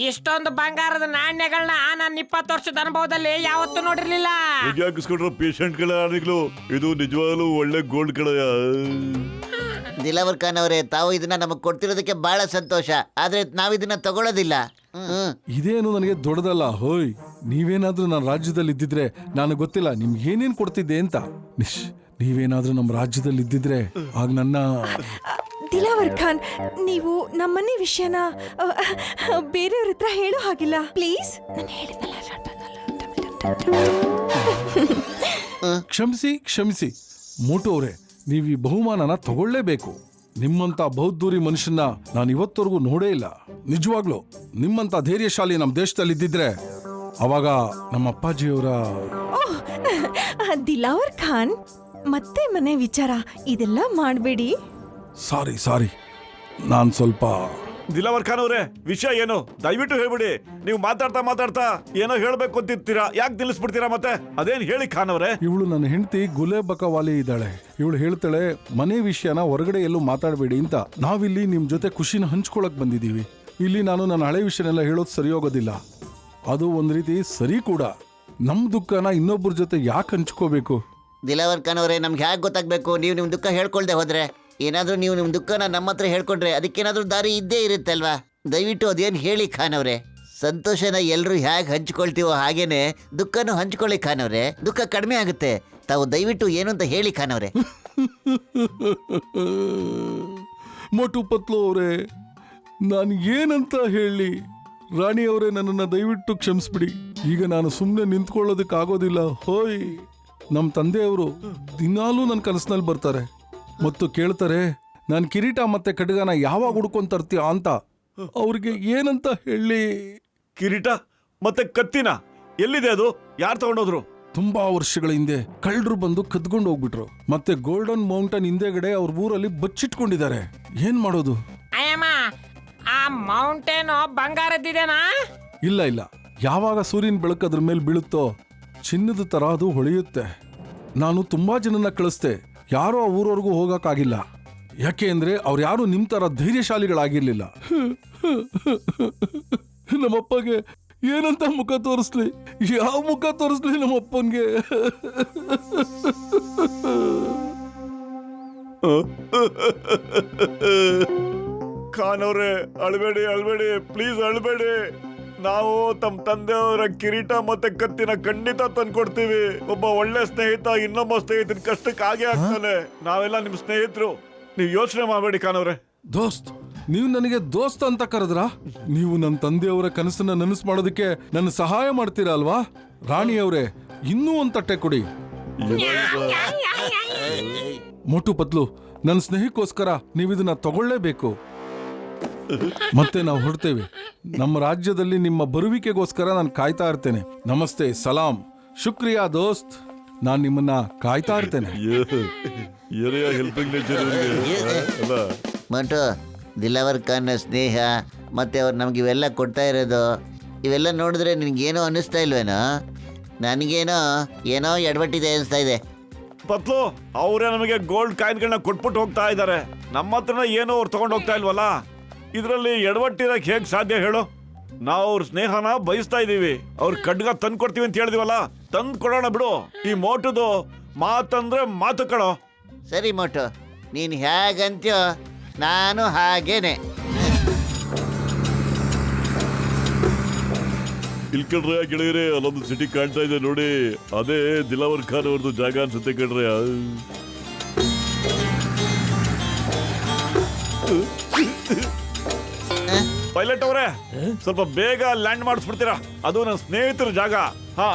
ಇಷ್ಟೊಂದು ಬಂಗಾರದ ನಾಣ್ಯಗಳನ್ನ ನನ್ನ 20 ವರ್ಷದ ಅನುಭವದಲ್ಲಿ ಯಾವತ್ತೂ ನೋಡಿರ್ಲಿಲ್ಲ. ಪೇಷಂಟ್ಗಳ ಇದು ನಿಜವಾಗ್ಲೂ ಒಳ್ಳೆ ಗೋಲ್ಡ್ ಕಡೆಯ. ದಿಲಾವರ್ ಖಾನ್ ಅವರೇ, ತಾವು ಇದನ್ನ ನಮಗ್ ಕೊಡ್ತಿರೋದಕ್ಕೆ ಬಹಳ ಸಂತೋಷ. ಆದ್ರೆ ನಾವಿದನ್ನ ತಗೊಳ್ಳೋದಿಲ್ಲ. ಇದೇನು ನನಗೆ ದೊಡ್ಡದಲ್ಲ. ಹೋಯ್, ನೀವೇನಾದ್ರೂ ನನ್ನ ರಾಜ್ಯದಲ್ಲಿ ಇದ್ದಿದ್ರೆ ನಾನು ಗೊತ್ತಿಲ್ಲ ನಿಮ್ಗೆ ಏನೇನ್ ಕೊಡ್ತಿದ್ದೆ ಅಂತ. ನೀವೇನಾದ್ರೂ ನಮ್ಮ ರಾಜ್ಯದಲ್ಲಿ ಇದ್ದಿದ್ರೆ ಆಗ ನನ್ನ. ದಿಲಾವರ್ ಖಾನ್, ನೀವು ನಮ್ಮನೆ ವಿಷಯನ ಬೇರೆಯವ್ರ ಹತ್ರ ಹೇಳೋ ಹಾಗಿಲ್ಲ ಪ್ಲೀಸ್. ಕ್ಷಮಿಸಿ ಮೋಟು ಅವರೇ, ನೀವು ಈ ಬಹುಮಾನನ ತಗೊಳ್ಳೇಬೇಕು. ನಿಮ್ಮಂತ ಬಹುದೂರಿ ಮನುಷ್ಯನ ನಾನು ಇವತ್ತವರೆಗೂ ನೋಡೇ ಇಲ್ಲ. ನಿಜವಾಗ್ಲು ನಿಮ್ಮಂತ ಧೈರ್ಯಶಾಲಿ ನಮ್ಮ ದೇಶದಲ್ಲಿ ಇದ್ದಿದ್ರೆ ಅವಾಗ ನಮ್ಮ ಅಪ್ಪಾಜಿಯವರ. ದಿಲಾವರ್ ಖಾನ್, ಮತ್ತೆ ಮನೆ ವಿಚಾರ ಇದೆಲ್ಲ ಮಾಡಬೇಡಿ. ಸಾರಿ, ನಾನು ಸ್ವಲ್ಪ. ದಿಲಾವರ್ ಖಾನ್ ಅವರೇ, ವಿಷಯ ಏನು ದಯವಿಟ್ಟು ಹೇಳ್ಬಿಡಿ. ನೀವು ಮಾತಾಡ್ತಾ ಏನೋ ಹೇಳ್ಬೇಕು ಅಂತಿರ್ತೀರಾ, ಯಾಕೆ ನಿಲ್ಲಿಸ್ಬಿಡ್ತೀರಾ ಮತ್ತೆ? ಅದೇನ್ ಹೇಳಿ ಖಾನ್ ಅವರೇ. ಇವಳು ನನ್ನ ಹೆಂಡತಿ ಗುಲೆ ಬಕವಾಲಿ ಇದ್ದಾಳೆ. ಇವಳು ಹೇಳ್ತಾಳೆ ಮನೆ ವಿಷಯನ ಹೊರಗಡೆ ಎಲ್ಲೂ ಮಾತಾಡಬೇಡಿ ಅಂತ. ನಾವಿಲ್ಲಿ ನಿಮ್ ಜೊತೆ ಖುಷಿನ ಹಂಚ್ಕೊಳಕ್ ಬಂದಿದೀವಿ. ಇಲ್ಲಿ ನಾನು ನನ್ನ ಹಳೆ ವಿಷಯನೆಲ್ಲ ಹೇಳೋದು ಸರಿ ಹೋಗೋದಿಲ್ಲ. ಅದು ಒಂದ್ ರೀತಿ ಸರಿ ಕೂಡ. ನಮ್ ದುಃಖನ ಇನ್ನೊಬ್ಬರ ಜೊತೆ ಯಾಕೆ ಹಂಚ್ಕೋಬೇಕು? ದಿಲಾವರ್ ಖಾನ್ ಅವರೇ, ನಮ್ಗೆ ಹ್ಯಾಕ್ ಗೊತ್ತಾಗ್ಬೇಕು? ನೀವು ನಿಮ್ ದುಃಖ ಹೇಳ್ಕೊಳ್ದೆ ಹೋದ್ರೆ, ಏನಾದ್ರೂ ನೀವು ನಿಮ್ ದುಃಖನ ನಮ್ಮ ಹತ್ರ ಹೇಳ್ಕೊಂಡ್ರೆ ಅದಕ್ಕೇನಾದ್ರೂ ದಾರಿ ಇದ್ದೇ ಇರುತ್ತಲ್ವಾ? ದಯವಿಟ್ಟು ಅದೇನು ಹೇಳಿ ಖಾನ್ ಅವರೇ. ಸಂತೋಷನ ಎಲ್ರು ಹೇಗೆ ಹಂಚ್ಕೊಳ್ತೀವೋ ಹಾಗೇನೆ ದುಃಖನೂ ಹಂಚ್ಕೊಳ್ಳಿ ಖಾನ್ ಅವರೇ. ದುಃಖ ಕಡಿಮೆ ಆಗುತ್ತೆ. ತಾವು ದಯವಿಟ್ಟು ಏನು ಅಂತ ಹೇಳಿ ಖಾನ್ ಅವರೇ. ಮೋಟು ಪತ್ಲು ಅವರೇ, ನಾನು ಏನಂತ ಹೇಳಿ? ರಾಣಿ ಅವರೇ, ನನ್ನನ್ನು ದಯವಿಟ್ಟು ಕ್ಷಮಿಸ್ಬಿಡಿ. ಈಗ ನಾನು ಸುಮ್ಮನೆ ನಿಂತ್ಕೊಳ್ಳೋದಕ್ಕಾಗೋದಿಲ್ಲ. ಹೋಯ್, ನಮ್ಮ ತಂದೆಯವರು ದಿನಾಲೂ ನನ್ನ ಕನಸಿನಲ್ಲಿ ಬರ್ತಾರೆ ಮತ್ತು ಕೇಳ್ತಾರೆ, ನಾನು ಕಿರೀಟ ಮತ್ತೆ ಖಡ್ಗನ ಯಾವಾಗ ಹುಡ್ಕೊಂಡ್ ತರ್ತೀಯ ಅಂತ. ಅವ್ರಿಗೆ ಏನಂತ ಹೇಳಿ? ಕಿರೀಟ ಮತ್ತೆ ಕತ್ತಿನ ಎಲ್ಲಿದೆ? ಅದು ಯಾರು ತಗೊಂಡೋದ್ರು? ತುಂಬಾ ವರ್ಷಗಳ ಹಿಂದೆ ಕಳ್ಳರು ಬಂದು ಕದ್ಕೊಂಡು ಹೋಗ್ಬಿಟ್ರು. ಮತ್ತೆ ಗೋಲ್ಡನ್ ಮೌಂಟನ್ ಹಿಂದೆಗಡೆ ಅವ್ರ ಊರಲ್ಲಿ ಬಚ್ಚಿಟ್ಕೊಂಡಿದ್ದಾರೆ. ಏನ್ ಮಾಡೋದು? ಅಯ್ಯಮ್ಮ, ಆ ಮೌಂಟೇನ್ ಬಂಗಾರದ್ದಿದೇನಾ? ಇಲ್ಲ, ಯಾವಾಗ ಸೂರ್ಯನ ಬೆಳಕು ಅದ್ರ ಮೇಲೆ ಬೀಳುತ್ತೋ ಚಿನ್ನದ ತರ ಅದು ಹೊಳೆಯುತ್ತೆ. ನಾನು ತುಂಬಾ ಜನನ ಕಳಿಸ್ದೆ, ಯಾರೋ ಆ ಊರವರೆಗೂ ಹೋಗಕ್ಕಾಗಿಲ್ಲ. ಯಾಕೆ ಅಂದ್ರೆ ಅವ್ರು ಯಾರು ನಿಮ್ ತರ ಧೈರ್ಯಶಾಲಿಗಳಾಗಿರ್ಲಿಲ್ಲ. ನಮ್ಮಪ್ಪಗೆ ಏನಂತ ಮುಖ ತೋರಿಸ್ಲಿ? ಯಾವ ಮುಖ ತೋರಿಸ್ಲಿ ನಮ್ಮಪ್ಪನ್ಗೆ? ಖಾನ್ ಅವರೇ, ಅಳ್ಬೇಡಿ ಪ್ಲೀಸ್ ಅಳ್ಬೇಡಿ. ನಾವು ತಮ್ಮ ತಂದೆಯವರ ಕಿರೀಟ ಮತ್ತೆ ಕತ್ತಿನ ಖಂಡಿತ ತಂದ್ಕೊಡ್ತೀವಿ. ಒಬ್ಬ ಒಳ್ಳೆ ಸ್ನೇಹಿತ ಇನ್ನೊಬ್ಬ ಸ್ನೇಹಿತನ ಕಷ್ಟಕ್ಕೆ ಆಗೇ ಆಗ್ತಾನೆ. ನಾವೆಲ್ಲ ನಿಮ್ ಸ್ನೇಹಿತರು, ನೀವು ಯೋಚನೆ ಮಾಡಬೇಡಿ ಖಾನ್ ಅವರೇ. ದೋಸ್ತ್, ನೀವು ನನಗೆ ದೋಸ್ತ್ ಅಂತ ಕರೆದ್ರ? ನೀವು ನನ್ನ ತಂದೆಯವರ ಕನಸನ್ನ ನನಸು ಮಾಡೋದಕ್ಕೆ ನನ್ನ ಸಹಾಯ ಮಾಡ್ತೀರಾ ಅಲ್ವಾ? ರಾಣಿಯವರೇ, ಇನ್ನೂ ಒಂದು ತಟ್ಟೆ ಕೊಡಿ. ಮೋಟು ಪತ್ಲು, ನನ್ನ ಸ್ನೇಹಕ್ಕೋಸ್ಕರ ನೀವಿದನ್ನ ತಗೊಳ್ಳೇಬೇಕು. ಮತ್ತೆ ನಾವು ಹೊರಡ್ತೇವೆ. ನಮ್ಮ ರಾಜ್ಯದಲ್ಲಿ ನಿಮ್ಮ ಬರುವಿಕೆಗೋಸ್ಕರ ನಾನು ಕಾಯ್ತಾ ಇರ್ತೇನೆ. ನಮಸ್ತೆ, ಸಲಾಂ, ಶುಕ್ರಿಯಾ ದೋಸ್ತ್. ನಾನು ನಿಮ್ಮನ್ನ ಕಾಯ್ತಾ ಇರ್ತೇನೆ. ಮೋಟು, ದಿಲಾವರ್ ಖಾನ್ನ ಸ್ನೇಹ ಮತ್ತೆ ಅವ್ರು ನಮ್ಗೆ ಇವೆಲ್ಲ ಕೊಡ್ತಾ ಇರೋದು, ಇವೆಲ್ಲ ನೋಡಿದ್ರೆ ನಿನ್ಗೇನೋ ಅನ್ನಿಸ್ತಾ ಇಲ್ವೇನೋ? ನನಗೇನೋ ಏನೋ ಎಡವಟ್ಟಿದೆ ಅನಿಸ್ತಾ ಇದೆ. ಪತ್ಲು, ಅವರೇ ನಮಗೆ ಗೋಲ್ಡ್ ಕಾಯಿನ್ಗಳನ್ನ ಕೊಟ್ಬಿಟ್ಟು ಹೋಗ್ತಾ ಇದ್ದಾರೆ. ನಮ್ಮ ಹತ್ರನ ಏನೋ ಅವ್ರು ತಗೊಂಡು ಹೋಗ್ತಾ ಇಲ್ವಲ್ಲ. ಇದರಲ್ಲಿ ಎಡವಟ್ಟಿರಕ್ಕೆ ಹೇಗೆ ಸಾಧ್ಯ ಹೇಳು? ನಾವು ಅವ್ರ ಸ್ನೇಹನ ಬಯಸ್ತಾ ಇದೀವಿ. ಅವ್ರ ಖಡ್ಗ ತಂದು ಕೊಡ್ತೀವಿ ಅಂತ ಹೇಳಿದಿವಲ್ಲ, ತಂದು ಕೊಡೋಣ ಬಿಡು. ಈ ಮೋಟುದು ಮಾತಂದ್ರೆ ಮಾತು ಕಣೋ. ಸರಿ ಮೋಟು, ನೀನು ಹೇಗಂತ್ಯೋ ನಾನು ಹಾಗೇನೆ. ಇಲ್ಲಿ ಕಣ್ರೆ ಗೆಳೆಯರೆ, ಅಲ್ಲೊಂದು ಸಿಟಿ ಕಾಣ್ತಾ ಇದೆ ನೋಡಿ, ಅದೇ ದಿಲಾವರ್ ಖಾನ್ ಅವ್ರದ್ದು ಜಾಗ ಅನ್ಸುತ್ತೆ ಕಣ್ರೆ. ಪೈಲಟ್ ಅವರೇ, ಸ್ವಲ್ಪ ಬೇಗ ಲ್ಯಾಂಡ್ ಮಾಡಿಸ್ಬಿಡ್ತೀರಾ? ಅದು ನನ್ನ ಸ್ನೇಹಿತರ ಜಾಗ. ಹಾ,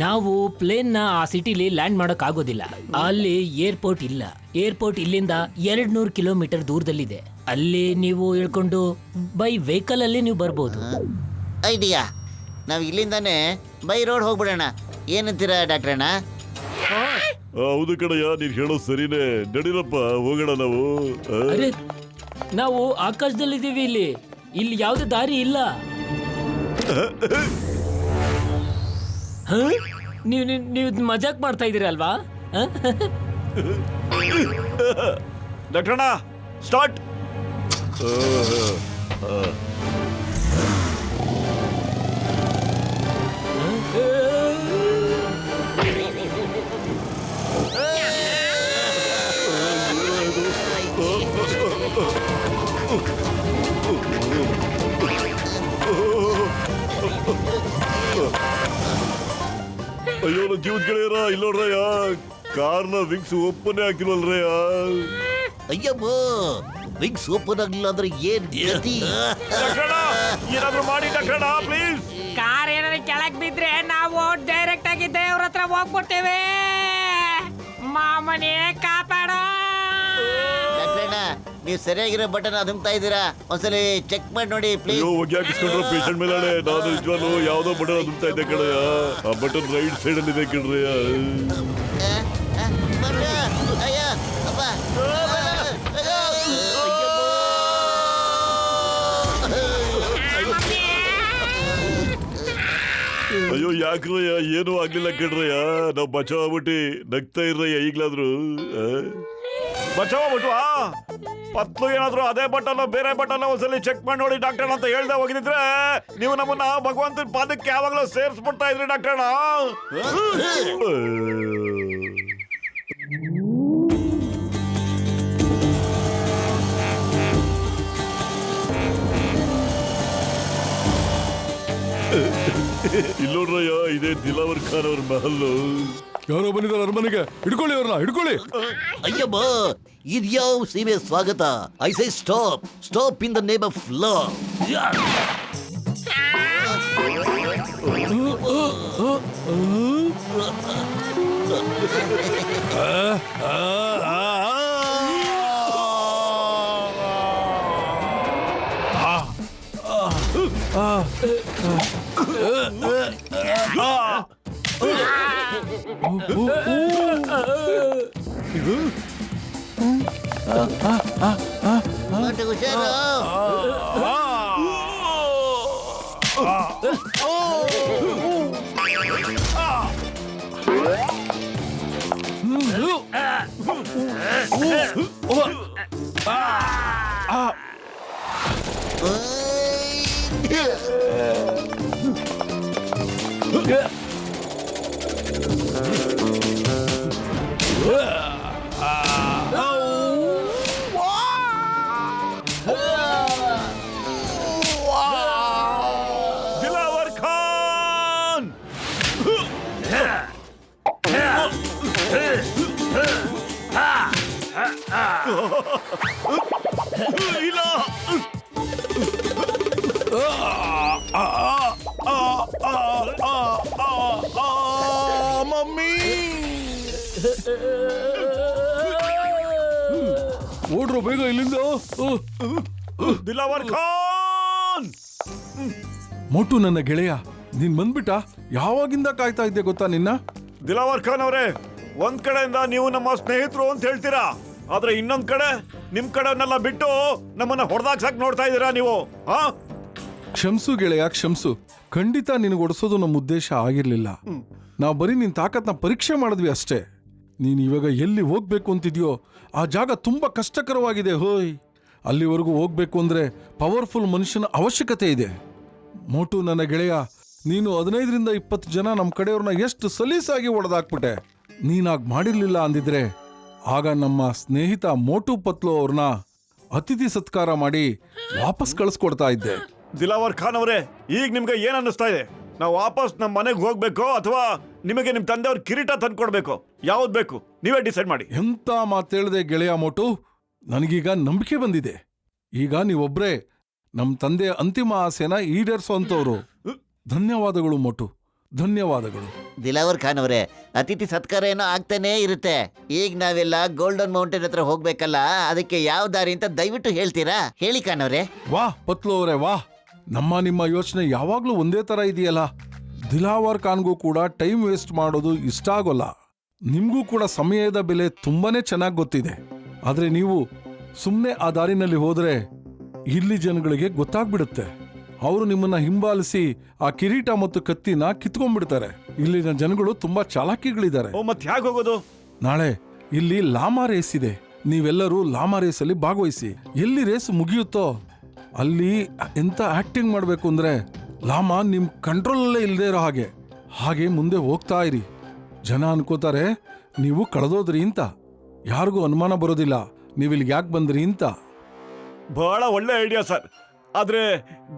ನಾವು ಪ್ಲೇನ್ ನ ಆ ಸಿಟಿಲಿ ಲ್ಯಾಂಡ್ ಮಾಡಕ್ ಆಗೋದಿಲ್ಲ. ಅಲ್ಲಿ ಏರ್ಪೋರ್ಟ್ ಇಲ್ಲ. ಏರ್ಪೋರ್ಟ್ ಇಲ್ಲಿಂದ 200 ಕಿಲೋಮೀಟರ್ ದೂರದಲ್ಲಿದೆ. ಅಲ್ಲಿ ನೀವು ಇಳ್ಕೊಂಡು ಬೈ ವೆಹಿಕಲ್ ಅಲ್ಲಿ ನೀವು ಬರ್ಬೋದು. ಐಡಿಯಾ, ನಾವು ಇಲ್ಲಿಂದಾನೆ ಬೈ ರೋಡ್ ಹೋಗ್ಬಿಡೋಣ. ಏನಂತೀರಾ ಡಾಕ್ಟ್ರಣ್ಣ? ಹೌದು ಕಣಯ್ಯ, ನೀನ್ ಹೇಳೋ ಸರಿನೇ. ನಡೀರಪ್ಪ, ಹೋಗೋಣ ನಾವು. ಅರೆ, ನಾವು ಆಕಾಶದಲ್ಲಿದ್ದೀವಿ. ಇಲ್ಲಿ ಯಾವುದೇ ದಾರಿ ಇಲ್ಲ. ನೀವು ಮಜಾಕ್ ಮಾಡ್ತಾ ಇದೀರಲ್ವಾ? ಡಾಕ್ಟರ್ಣ್ಣ, ಸ್ಟಾರ್ಟ್. ಅಯ್ಯೋ, ನನ್ನ ಜೀವದ ಗೆಳೆಯರ, ಇಲ್ಲೋಡ್ರಯ್ಯ, ಕಾರ್ನ ವಿಂಗ್ಸ್ ಓಪನ್ ಹಾಕಿಲ್ವಲ್ರಯ್ಯ. ಅಯ್ಯಮ್ಮ, ವಿಂಗ್ಸ್ ಓಪನ್ ಆಗ್ಲಿಲ್ಲ ಅಂದ್ರೆ ಏನ್ ಗತಿ? ಏನಾದ್ರು ಮಾಡಿ ಡಾಕ್ಟರ್ಣ್ಣ, ಪ್ಲೀಸ್. ಕಾರ್ ಏನಾದ್ರು ಕೆಳಗ್ ಬಿದ್ರೆ ನಾವು ಡೈರೆಕ್ಟ್ ಆಗಿ ದೇವ್ರ ಹತ್ರ ಹೋಗ್ಬಿಡ್ತೇವೆ. ಮಾಮನೇ ಕಾಪಾಡೋ. ಡಾಕ್ಟ್ರಣ್ಣ, ನೀವು ಸರಿಯಾಗಿರೋ ಬಟನ್ ಅದುಮ್ತಾ ಇದ್ದೀರಾ? ಒಂದ್ಸಲಿ ಚೆಕ್ ಮಾಡಿ ನೋಡಿ ಪ್ಲೀಸ್. ಅಯ್ಯೋ, ಹೊಗೆ ಹಾಕಿಸ್ಕೊಂಡ್ರೆ ಪೇಷಂಟ್ ಮೇಲೆ ನಾನು ನಿಜವಾಗ್ಲೂ ಯಾವ್ದೋ ಬಟನ್ ಅದುಮ್ತಾ ಇದ್ದೆ ಕಣಯ್ಯ. ಆ ಬಟನ್ ರೈಟ್ ಸೈಡ್ ಅಲ್ಲಿ ಇದೆ ಕಣ್ರಯ್ಯ. ಅಯ್ಯೋ, ಯಾಕ್ರಯ್ಯ, ಏನೂ ಆಗ್ಲಿಲ್ಲ ಕಣ್ರಯ್ಯ. ನಾವು ಬಚಾವ್ ಆಗ್ಬಿಟ್ಟು ನಗ್ತಾ ಇರ್ರಯ್ಯ. ಈಗ್ಲಾದ್ರು ಬಚಾವ್ ಆಗ್ಬಿಟ್ಟು ಪತ್ಲು ಏನಾದ್ರು ಅದೇ ಬಟನ್ ಬೇರೆ ಬಟನ್ ಒಂದ್ಸಲಿ ಚೆಕ್ ಮಾಡಿ ನೋಡಿ ಡಾಕ್ಟರ್ ಅಂತ ಹೇಳ್ದೆ ಹೋಗಿದ್ರೆ ನೀವು ನಮ್ಮನ್ನ ಭಗವಂತನ ಪಾದಕ್ಕೆ ಯಾವಾಗಲೂ ಸೇರಿಸ್ಬಿಡ್ತಾ ಇದ್ರಿ ಡಾಕ್ಟರ್. ಇಲ್ಲೋಡ್ರಯ್ಯ, ಇದೇ ದಿಲಾವರ್ ಖಾನ್ ಅವ್ರ ಮಹಲ್ಲು. ಯಾರೋ ಬಂದಿದ್ದಾರೆ ಅರಮನೆಗೆ. ಹಿಡ್ಕೊಳ್ಳಿ ಅವ್ರನ್ನ, ಹಿಡ್ಕೊಳ್ಳಿ. ಅಯ್ಯಮ್ಮ, ಇದ್ಯಾವ ಸೀಮೆ ಸ್ವಾಗತ? I say stop, stop in the name of law. ಹುಷಾರು. ದಿಲಾವರ್ ಖಾನ್ ಇಲ್ಲ. ಓಡ್ರೋ ಬೇಗ ಇಲ್ಲಿಂದ. ದಿಲಾವರ್ ಖಾನ್! ಮೋಟು ನನ್ನ ಗೆಳೆಯ, ನೀನ್ ಬಂದ್ಬಿಟ್ಟ. ಯಾವಾಗಿಂದ ಕಾಯ್ತಾ ಇದ್ದೆ ಗೊತ್ತಾ ನಿನ್ನ. ದಿಲಾವರ್ ಖಾನ್ ಅವರೇ, ಒಂದ್ ಕಡೆಯಿಂದ ನೀವು ನಮ್ಮ ಸ್ನೇಹಿತರು ಅಂತ ಹೇಳ್ತೀರಾ, ಆದ್ರೆ ಇನ್ನೊಂದ್ ಕಡೆ ನಿಮ್ ಕಡೆನೆಲ್ಲ ಬಿಟ್ಟು ನಮ್ಮನ್ನ ಹೊಡೆದಾಕ್ಸಕ್ ನೋಡ್ತಾ ಇದ್ದೀರಾ ನೀವು. ಕ್ಷಮ್ಸು ಗೆಳೆಯ, ಕ್ಷಮ್ಸು. ಖಂಡಿತ ನಿನಗೆ ಒಡಿಸೋದು ನಮ್ಮ ಉದ್ದೇಶ ಆಗಿರ್ಲಿಲ್ಲ. ನಾವು ಬರೀ ನಿನ್ ತಾಕತ್ನ ಪರೀಕ್ಷೆ ಮಾಡಿದ್ವಿ ಅಷ್ಟೇ. ನೀನ್ ಇವಾಗ ಎಲ್ಲಿ ಹೋಗ್ಬೇಕು ಅಂತಿದ್ಯೋ ಆ ಜಾಗ ತುಂಬಾ ಕಷ್ಟಕರವಾಗಿದೆ. ಹೋಯ್, ಅಲ್ಲಿವರೆಗೂ ಹೋಗ್ಬೇಕು ಅಂದ್ರೆ ಪವರ್ಫುಲ್ ಮನುಷ್ಯನ ಅವಶ್ಯಕತೆ ಇದೆ. ಮೋಟು ನನ್ನ ಗೆಳೆಯ, ನೀನು 15ರಿಂದ 20 ಜನ ನಮ್ಮ ಕಡೆಯವ್ರನ್ನ ಎಷ್ಟು ಸಲೀಸಾಗಿ ಹೊಡೆದಾಕ್ಬಿಟ್ಟೆ. ನೀನಾಗ್ ಮಾಡಿರ್ಲಿಲ್ಲ ಅಂದಿದ್ರೆ ಆಗ ನಮ್ಮ ಸ್ನೇಹಿತ ಮೋಟು ಪತ್ಲು ಅವ್ರನ್ನ ಅತಿಥಿ ಸತ್ಕಾರ ಮಾಡಿ ವಾಪಸ್ ಕಳಿಸ್ಕೊಡ್ತಾ ಇದ್ದೆ. ದಿಲಾವರ್ ಖಾನ್ ಅವರೇ, ಈಗ ನಿಮ್ಗೆ ಏನ್ ಅನ್ನಿಸ್ತಾ ಇದೆ? ನಾವು ವಾಪಸ್ ನಮ್ಮ ಮನೆಗೆ ಹೋಗ್ಬೇಕು ಅಥವಾ ನಿಮಗೆ ನಿಮ್ ತಂದೆಯವ್ರ ಕಿರೀಟ ತಂದ್ಕೊಡ್ಬೇಕು? ಯಾವ್ದು ಬೇಕು ನೀವೇ ಡಿಸೈಡ್ ಮಾಡಿ. ಎಂತ ಮಾತೇಳ್ದೆ ಗೆಳೆಯ ಮೋಟು, ನನಗೀಗ ನಂಬಿಕೆ ಬಂದಿದೆ. ಈಗ ನೀವೊಬ್ರೇ ನಮ್ಮ ತಂದೆಯ ಅಂತಿಮ ಆಸೆನ ಈಡೇರಿಸುವಂತವ್ರು. ಧನ್ಯವಾದಗಳು ಮೋಟು, ಧನ್ಯವಾದಗಳು. ದಿಲಾವರ್ ಖಾನ್ ಅವರೇ, ಅತಿಥಿ ಸತ್ಕಾರ ಏನೋ ಆಗ್ತಾನೇ ಇರುತ್ತೆ. ಈಗ ನಾವೆಲ್ಲ ಗೋಲ್ಡನ್ ಮೌಂಟೇನ್ ಹತ್ರ ಹೋಗ್ಬೇಕಲ್ಲ, ಅದಕ್ಕೆ ಯಾವ ದಾರಿ ಅಂತ ದಯವಿಟ್ಟು ಹೇಳ್ತೀರಾ? ಹೇಳಿ ಖಾನ್ ಅವರೇ. ವಾಹ್ ಪತ್ಲು ಅವರೇ, ವಾಹ್. ನಿಮ್ಮ ಯೋಚನೆ ಯಾವಾಗ್ಲೂ ಒಂದೇ ತರ ಇದೆಯಲ್ಲ. ದಿಲಾವರ್ ಖಾನ್ಗೂ ಕೂಡ ಟೈಮ್ ವೇಸ್ಟ್ ಮಾಡೋದು ಇಷ್ಟ ಆಗೋಲ್ಲ. ನಿಮ್ಗೂ ಕೂಡ ಸಮಯದ ಬೆಲೆ ತುಂಬಾನೇ ಚೆನ್ನಾಗಿ ಗೊತ್ತಿದೆ. ಆದ್ರೆ ನೀವು ಸುಮ್ಮನೆ ಆ ದಾರಿನಲ್ಲಿ ಹೋದ್ರೆ ಇಲ್ಲಿ ಜನಗಳಿಗೆ ಗೊತ್ತಾಗ್ಬಿಡುತ್ತೆ. ಅವರು ನಿಮ್ಮನ್ನ ಹಿಂಬಾಲಿಸಿ ಆ ಕಿರೀಟ ಮತ್ತು ಕತ್ತಿನ ಕಿತ್ಕೊಂಡ್ಬಿಡ್ತಾರೆ. ಇಲ್ಲಿನ ಜನಗಳು ತುಂಬಾ ಚಾಲಾಕಿಗಳಿದ್ದಾರೆ. ಮತ್ತೆ ಹೇಗೆ ಹೋಗೋದು? ನಾಳೆ ಇಲ್ಲಿ ಲಾಮಾ ರೇಸ್ ಇದೆ. ನೀವೆಲ್ಲರೂ ಲಾಮಾ ರೇಸಲ್ಲಿ ಭಾಗವಹಿಸಿ. ಎಲ್ಲಿ ರೇಸ್ ಮುಗಿಯುತ್ತೋ ಅಲ್ಲಿ ಎಂತ ಆಕ್ಟಿಂಗ್ ಮಾಡ್ಬೇಕು ಅಂದ್ರೆ ಲಾಮಾ ನಿಮ್ ಕಂಟ್ರೋಲಲ್ಲೇ ಇಲ್ಲದೆ ಇರೋ ಹಾಗೆ ಮುಂದೆ ಹೋಗ್ತಾ ಇರಿ. ಜನ ಅನ್ಕೋತಾರೆ ನೀವು ಕಳೆದೋದ್ರಿ ಅಂತ. ಯಾರಿಗೂ ಅನುಮಾನ ಬರೋದಿಲ್ಲ ನೀವಿಲ್ಲಿಗೆ ಯಾಕೆ ಬಂದ್ರಿ ಅಂತ. ಬಹಳ ಒಳ್ಳೆ ಐಡಿಯಾ ಸರ್. ಆದ್ರೆ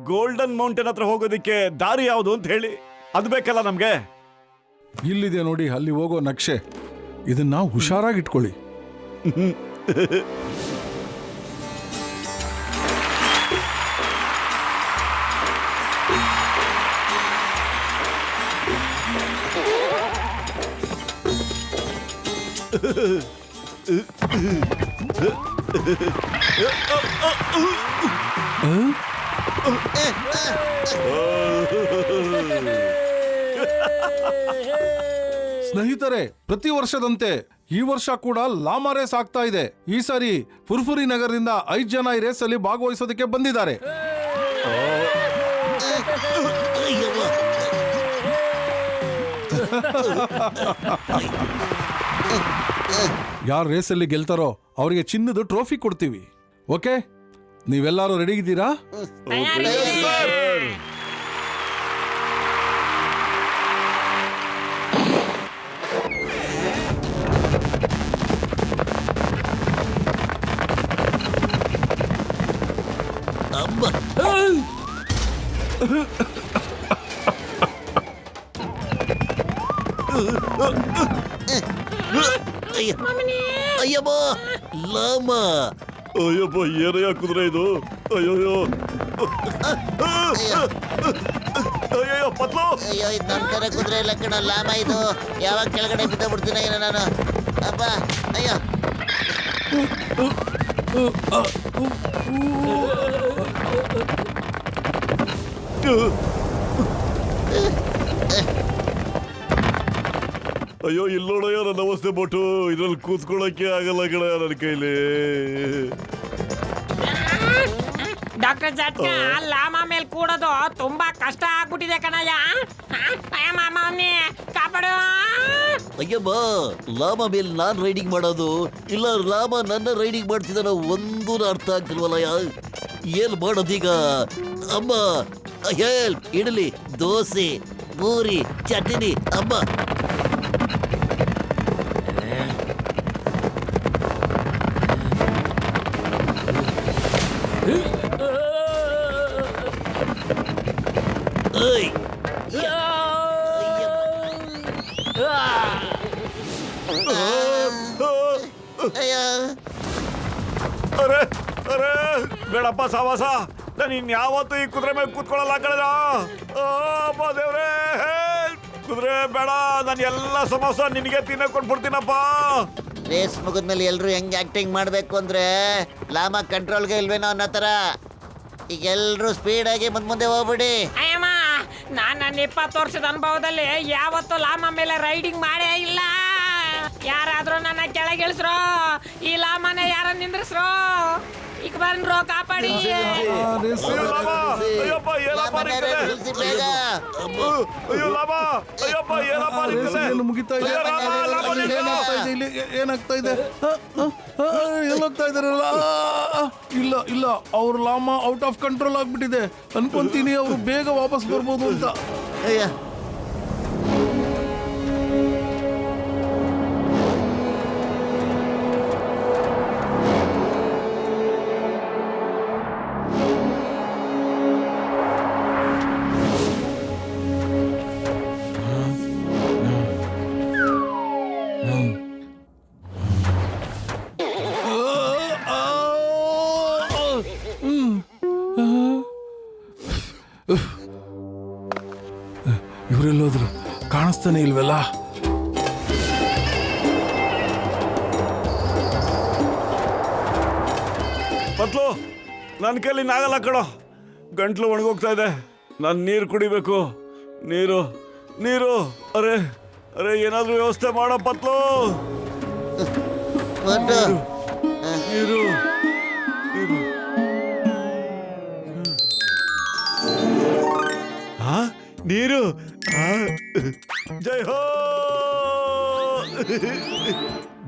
ಗೋಲ್ಡನ್ ಮೌಂಟೇನ್ ಹತ್ರ ಹೋಗೋದಿಕ್ಕೆ ದಾರಿ ಯಾವುದು ಅಂತ ಹೇಳಿ, ಅದು ಬೇಕಲ್ಲ ನಮ್ಗೆ. ಇಲ್ಲಿದೆ ನೋಡಿ ಅಲ್ಲಿ ಹೋಗೋ ನಕ್ಷೆ. ಇದನ್ನ ಹುಷಾರಾಗಿಟ್ಕೊಳ್ಳಿ. ಸ್ನೇಹಿತರೆ, ಪ್ರತಿ ವರ್ಷದಂತೆ ಈ ವರ್ಷ ಕೂಡ ಲಾಮಾ ರೇಸ್ ಆಗ್ತಾ ಇದೆ. ಈ ಸಾರಿ ಫುರ್ಫುರಿ ನಗರದಿಂದ 5 ಜನ ಈ ರೇಸ್ ಅಲ್ಲಿ ಭಾಗವಹಿಸೋದಕ್ಕೆ ಬಂದಿದ್ದಾರೆ. ಯಾರು ರೇಸಲ್ಲಿ ಗೆಲ್ತಾರೋ ಅವರಿಗೆ ಚಿನ್ನದ ಟ್ರೋಫಿ ಕೊಡ್ತೀವಿ. ಓಕೆ, ನೀವೆಲ್ಲರೂ ರೆಡಿ ಇದ್ದೀರಾ? ಅಯ್ಯಮ್ಮ, ಲಾಮಾ. ಅಯ್ಯಪ್ಪ, ಏನಯ್ಯ ಕುದುರೆ ಇದು? ಅಯ್ಯೋಯ್ಯೋ, ಅಯ್ಯೋ ಪತ್ಲು. ಅಯ್ಯೋ, ಇದು ನಮ್ಮ ತರ ಕುದುರೆ ಇಲ್ಲ ಕಣ, ಲಾಮ ಇದು. ಯಾವಾಗ ಕೆಳಗಡೆ ಬಿದ್ದ ಬಿಡ್ತೀನ ಏನೋ ನಾನು. ಅಪ್ಪ, ಅಯ್ಯೋ. ಅಯ್ಯೋ, ಇಲ್ಲೋಡಯ್ಯ ನನ್ನ ಅವಸ್ಥೆ ಬೋಟು. ಇದ್ರಲ್ಲಿ ಕೂತ್ಕೊಳ್ಳೋಕೆ ಆಗಲ್ಲ ಕಣ ನನ್ನ ಕೈಲಿ. ಡಾಕ್ಟರ್ ಜಟ್ಕ, ಲಾಮಾ ಮೇಲೆ ಕೂಡೋದು ತುಂಬಾ ಕಷ್ಟ ಆಗ್ಬಿಟ್ಟಿದೆ ಕಣಯ್ಯ. ಮಾಮನೇ ಕಾಪಾಡು. ಅಯ್ಯಮ್ಮ, ಲಾಮಾ ಮೇಲೆ ನಾನ್ ರೈಡಿಂಗ್ ಮಾಡೋದು ಇಲ್ಲ ಲಾಮಾ ನನ್ನ ರೈಡಿಂಗ್ ಮಾಡ್ತಿದ್ದಾನ ಒಂದು ಅರ್ಥ ಆಗ್ತಿಲ್ವಲ್ಲ. ಏನ್ ಮಾಡೋದೀಗ? ಅಮ್ಮ ಹೆಲ್ಪ್. ಇಡ್ಲಿ, ದೋಸೆ, ಪೂರಿ, ಚಟ್ನಿ. ಅಮ್ಮ, ಅರೆ ಅರೆ, ಬೇಡಪ್ಪ ಸಾವಾಸ. ನಾನು ಇನ್ಯಾವತ್ತೂ ಈ ಕುದುರೆ ಮೇಲೆ ಕೂತ್ಕೊಳ್ಳಲ್ಲ ಕಳೆದ. ದೇವ್ರೇ, ಕುದುರೆ ಬೇಡ. ನಾನು ಎಲ್ಲ ಸಮೋಸ ನಿನಗೆ ತಿನ್ನಕ್ ಕೊಟ್ಬಿಡ್ತೀನಪ್ಪ. ರೇಸ್ ಮುಗಿದ್ಮೇಲೆ ಎಲ್ರು ಹೆಂಗ್ ಆಕ್ಟಿಂಗ್ ಮಾಡ್ಬೇಕು ಅಂದ್ರೆ ಲಾಮ ಕಂಟ್ರೋಲ್ಗೆ ಇಲ್ವೇನೋ ಅನ್ನೋ ತರ. ಈಗ ಎಲ್ರು ಸ್ಪೀಡ್ ಆಗಿ ಮುಂದೆ ಹೋಗ್ಬಿಡಿ. ಅಯ್ಯಮ್ಮ, ನಾನು ನನ್ನ 20 ವರ್ಷದ ಅನುಭವದಲ್ಲಿ ಯಾವತ್ತೂ ಲಾಮ ಮೇಲೆ ರೈಡಿಂಗ್ ಮಾಡೇ ಇಲ್ಲ. ಯಾರಾದ್ರೂ ನನ್ನ ಕೆಳಗಿಳಿಸ್ರೋ, ಈ ಲಾಮನ ಯಾರ ನಿಂದ್ರಿಸ್ರೋ, ಈಗ ಬಂದ್ರು ಕಾಪಾಡಿ. ಅಯ್ಯಪ್ಪ ಏನಪ್ಪ ಲಾಮನ ನಿಲ್ಸಿ ಬೇಗ. ಅಯ್ಯೋ ಲಾಭ, ಅಯ್ಯಪ್ಪ ಏನಪ್ಪ ರೇಸ್ ಮುಗಿತಾ ಇದೆ. ಏನಾಗ್ತಾ ಇದೆ ಇಲ್ಲಿ? ಏನಾಗ್ತಾ ಇದೆ? ಎಲ್ಲೋಗ್ತಾ ಇದಾರಲ್ಲ? ಇಲ್ಲ ಇಲ್ಲ, ಅವ್ರ ಲಾಮ ಔಟ್ ಆಫ್ ಕಂಟ್ರೋಲ್ ಆಗ್ಬಿಟ್ಟಿದೆ. ಅನ್ಕೊಂತೀನಿ ಅವ್ರು ಬೇಗ ವಾಪಸ್ ಬರ್ಬೋದು ಅಂತ. ಅಯ್ಯ, ಇವರೆಲ್ಲೋದ್ರು? ಕಾಣಿಸ್ತಾನೆ ಇಲ್ವಲ್ಲ? ಪತ್ಲು, ನನ್ನ ಕೈಲಿ ನಾಗಲ್ಲ ಕಣೋ, ಗಂಟ್ಲು ಒಣಗೋಗ್ತಾ ಇದೆ. ನಾನು ನೀರು ಕುಡಿಬೇಕು. ನೀರು ನೀರು ಅರೆ ಅರೆ ಏನಾದ್ರೂ ವ್ಯವಸ್ಥೆ ಮಾಡೋ ಪತ್ಲು. ಹೊರ್ಟು. ನೀರು ನೀರು. ಹಾ, ನೀರು. ಜೈ ಹೋ.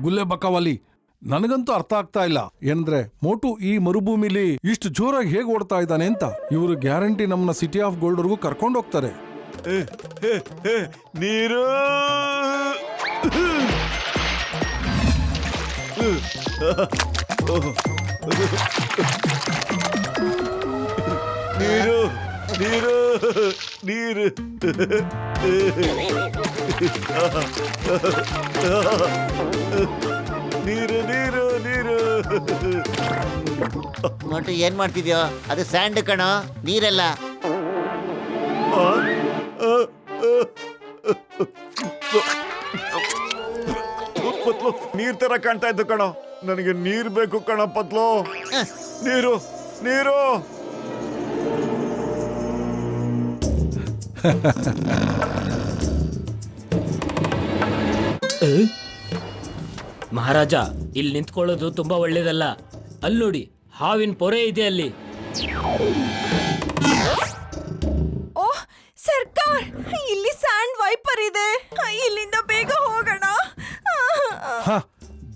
ಗುಲ್ಲೆ ಬಕ್ಕವಾಲಿ, ನನಗಂತೂ ಅರ್ಥ ಆಗ್ತಾ ಇಲ್ಲ. ಏನಂದ್ರೆ ಮೋಟು ಈ ಮರುಭೂಮಿಲಿ ಇಷ್ಟು ಜೋರಾಗಿ ಹೇಗೆ ಓಡ್ತಾ ಇದ್ದಾನೆ ಅಂತ. ಇವರು ಗ್ಯಾರಂಟಿ ನಮ್ಮನ್ನ ಸಿಟಿ ಆಫ್ ಗೋಲ್ಡ್ವರೆಗೂ ಕರ್ಕೊಂಡು ಹೋಗ್ತಾರೆ. ನೀರು ನೀರು ನೀರು ನೀರು. ನೀರು ನೀರು ನೀರು. ಮೊಟ್ಟು ಏನ್ ಮಾಡ್ತಿದ್ಯೋ? ಅದು ಸ್ಯಾಂಡ್ ಕಣೋ, ನೀರೆಲ್ಲ. ಪತ್ಲು, ನೀರ್ ತರ ಕಾಣ್ತಾ ಇತ್ತು ಕಣೋ. ನನಗೆ ನೀರ್ ಬೇಕು ಕಣ ಪತ್ಲು. ನೀರು ನೀರು. ಮಹಾರಾಜ, ಇಲ್ಲಿ ನಿಂತ್ಕೊಳ್ಳೋದು ತುಂಬಾ ಒಳ್ಳೇದಲ್ಲ. ಅಲ್ಲಿ ನೋಡಿ, ಹಾವಿನ ಪೊರೆ ಇದೆ ಅಲ್ಲಿ. ಓಹ್ ಸರ್ಕಾರ್, ಇಲ್ಲಿ ಸ್ಯಾಂಡ್ ವೈಪರ್ ಇದೆ. ಇಲ್ಲಿಂದ ಬೇಗ ಹೋಗೋಣ.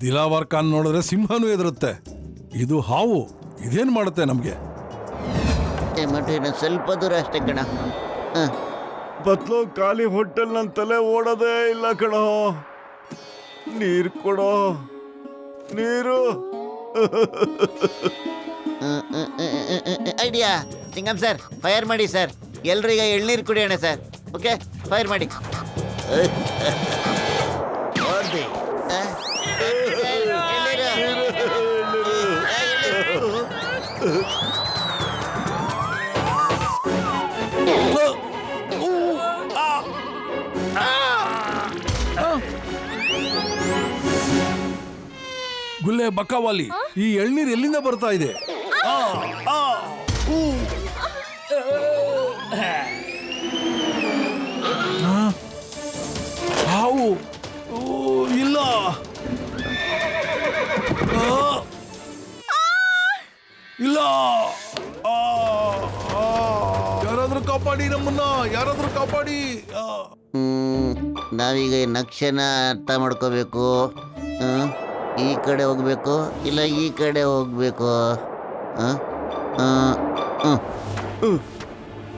ದಿಲಾವರ್ ಖಾನ್ ನೋಡಿದ್ರೆ ಸಿಂಹನೂ ಎದುರುತ್ತೆ. ಇದು ಹಾವು, ಇದೇನ್ ಮಾಡುತ್ತೆ ನಮ್ಗೆ? ಮೊಟ್ಟು ಇನ್ನು ಸ್ವಲ್ಪ ದೂರ ಅಷ್ಟೇ ಕಣ. ಪತ್ಲು, ಖಾಲಿ ಹೋಟೆಲ್ ನನ್ನ ತಲೆ ಓಡೋದೇ ಇಲ್ಲ ಕಣೋ. ನೀರು ಕೊಡೋ, ನೀರು. ಐಡಿಯಾ. ಸಿಂಗಮ್ ಸರ್, ಫೈರ್ ಮಾಡಿ ಸರ್. ಎಲ್ರು ಈಗ ಎಳ್ನೀರು ಕುಡಿಯೋಣ ಸರ್. ಓಕೆ, ಫೈರ್ ಮಾಡಿ. ಗುಲ್ಲೆ ಬಕ್ಕವಾಲಿ, ಈ ಎಳ್ನೀರು ಎಲ್ಲಿಂದ ಬರ್ತಾ ಇದೆ? ಹಾವು ಇಲ್ಲ. ಇಲ್ಲ. ಯಾರಾದ್ರೂ ಕಾಪಾಡಿ ನಮ್ಮನ್ನ, ಯಾರಾದ್ರೂ ಕಾಪಾಡಿ. ನಾವೀಗ ಈ ನಕ್ಷೆನ ಅರ್ಥ ಮಾಡ್ಕೋಬೇಕು. ಈ ಕಡೆ ಹೋಗ್ಬೇಕು ಇಲ್ಲ ಈ ಕಡೆ ಹೋಗ್ಬೇಕು?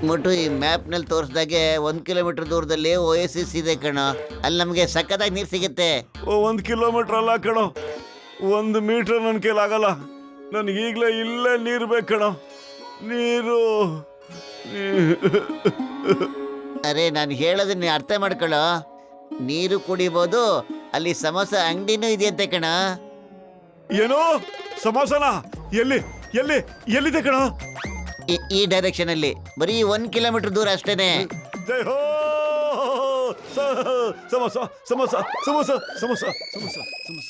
ಮೊಟ್ಟು ಈ ಮ್ಯಾಪ್ನಲ್ಲಿ ತೋರಿಸ್ದಾಗೆ 1 ಕಿಲೋಮೀಟರ್ ದೂರದಲ್ಲಿ ಓಯಸಿಸ್ ಇದೆ ಕಣೋ. ಅಲ್ಲಿ ನಮಗೆ ಸಕ್ಕತ್ತಾಗಿ ನೀರು ಸಿಗುತ್ತೆ. 1 ಕಿಲೋಮೀಟರ್ ಅಲ್ಲ ಕಣೋ, 1 ಮೀಟರ್ ನನ್ನ ಕೈಲಾಗಲ್ಲ. ನನಗೆ ಈಗಲೇ ಇಲ್ಲೇ ನೀರು ಬೇಕು ಕಣೋ. ನೀರು. ಅರೆ, ನಾನು ಹೇಳೋದನ್ನ ನೀನು ಅರ್ಥ ಮಾಡ್ಕೊಳ್ಳೋ. ನೀರು ಕುಡಿಬೋದು, ಅಲ್ಲಿ ಸಮೋಸ ಅಂಗಡಿನೂ ಇದೆಯಂತೆ ಕಣ. ಏನೋ ಸಮೋಸನ? ಎಲ್ಲಿ ಎಲ್ಲಿ ಎಲ್ಲಿದೆ ಕಣ? ಈ ಡೈರೆಕ್ಷನ್ ಅಲ್ಲಿ ಬರೀ 1 ಕಿಲೋಮೀಟರ್ ದೂರ ಅಷ್ಟೇನೆ. ಜೈ ಹೋ. ಸಮೋಸ ಸಮೋಸ ಸಮೋಸ ಸಮೋಸ ಸಮೋಸ ಸಮೋಸ.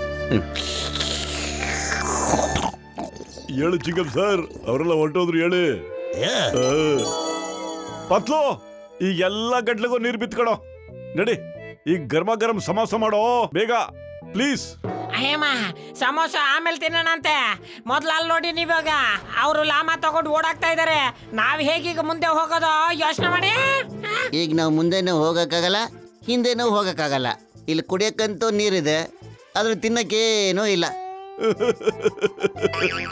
ಹೇಳು ಚಿಕ್ಕಂ ಸರ್, ಅವರೆಲ್ಲ ಹೊರಟೋದ್ರು ಹೇಳಿ. ಪತ್ಲು, ಈಗ ಎಲ್ಲ ಗಡ್ಲಿಗೂ ನೀರು ಬಿತ್ಕೊಡೋ. ನಡಿ, ಈಗ ಗರ್ಮ ಗರಂ ಸಮೋಸ ಮಾಡೋ ಬೇಗ ಪ್ಲೀಸ್. ಅಯ್ಯಮ್ಮ, ಸಮೋಸ ಆಮೇಲೆ ತಿನ್ನೋಣಂತೆ. ಮೊದ್ಲು ಅಲ್ಲಿ ನೋಡಿ ನೀವಾಗ ಅವರು ಲಾಮ ತಗೊಂಡು ಓಡಾಕ್ತಾ ಇದಾರೆ. ನಾವ್ ಹೇಗೀಗ ಮುಂದೆ ಹೋಗೋದು ಯೋಚನೆ ಮಾಡಿ. ಈಗ ನಾವು ಮುಂದೆನೂ ಹೋಗಕ್ಕಾಗಲ್ಲ, ಹಿಂದೆನೂ ಹೋಗಕ್ಕಾಗಲ್ಲ. ಇಲ್ಲಿ ಕುಡಿಯಕ್ಕಂತೂ ನೀರಿದೆ, ಆದ್ರೆ ತಿನ್ನಕ್ಕೇನೂ ಇಲ್ಲ.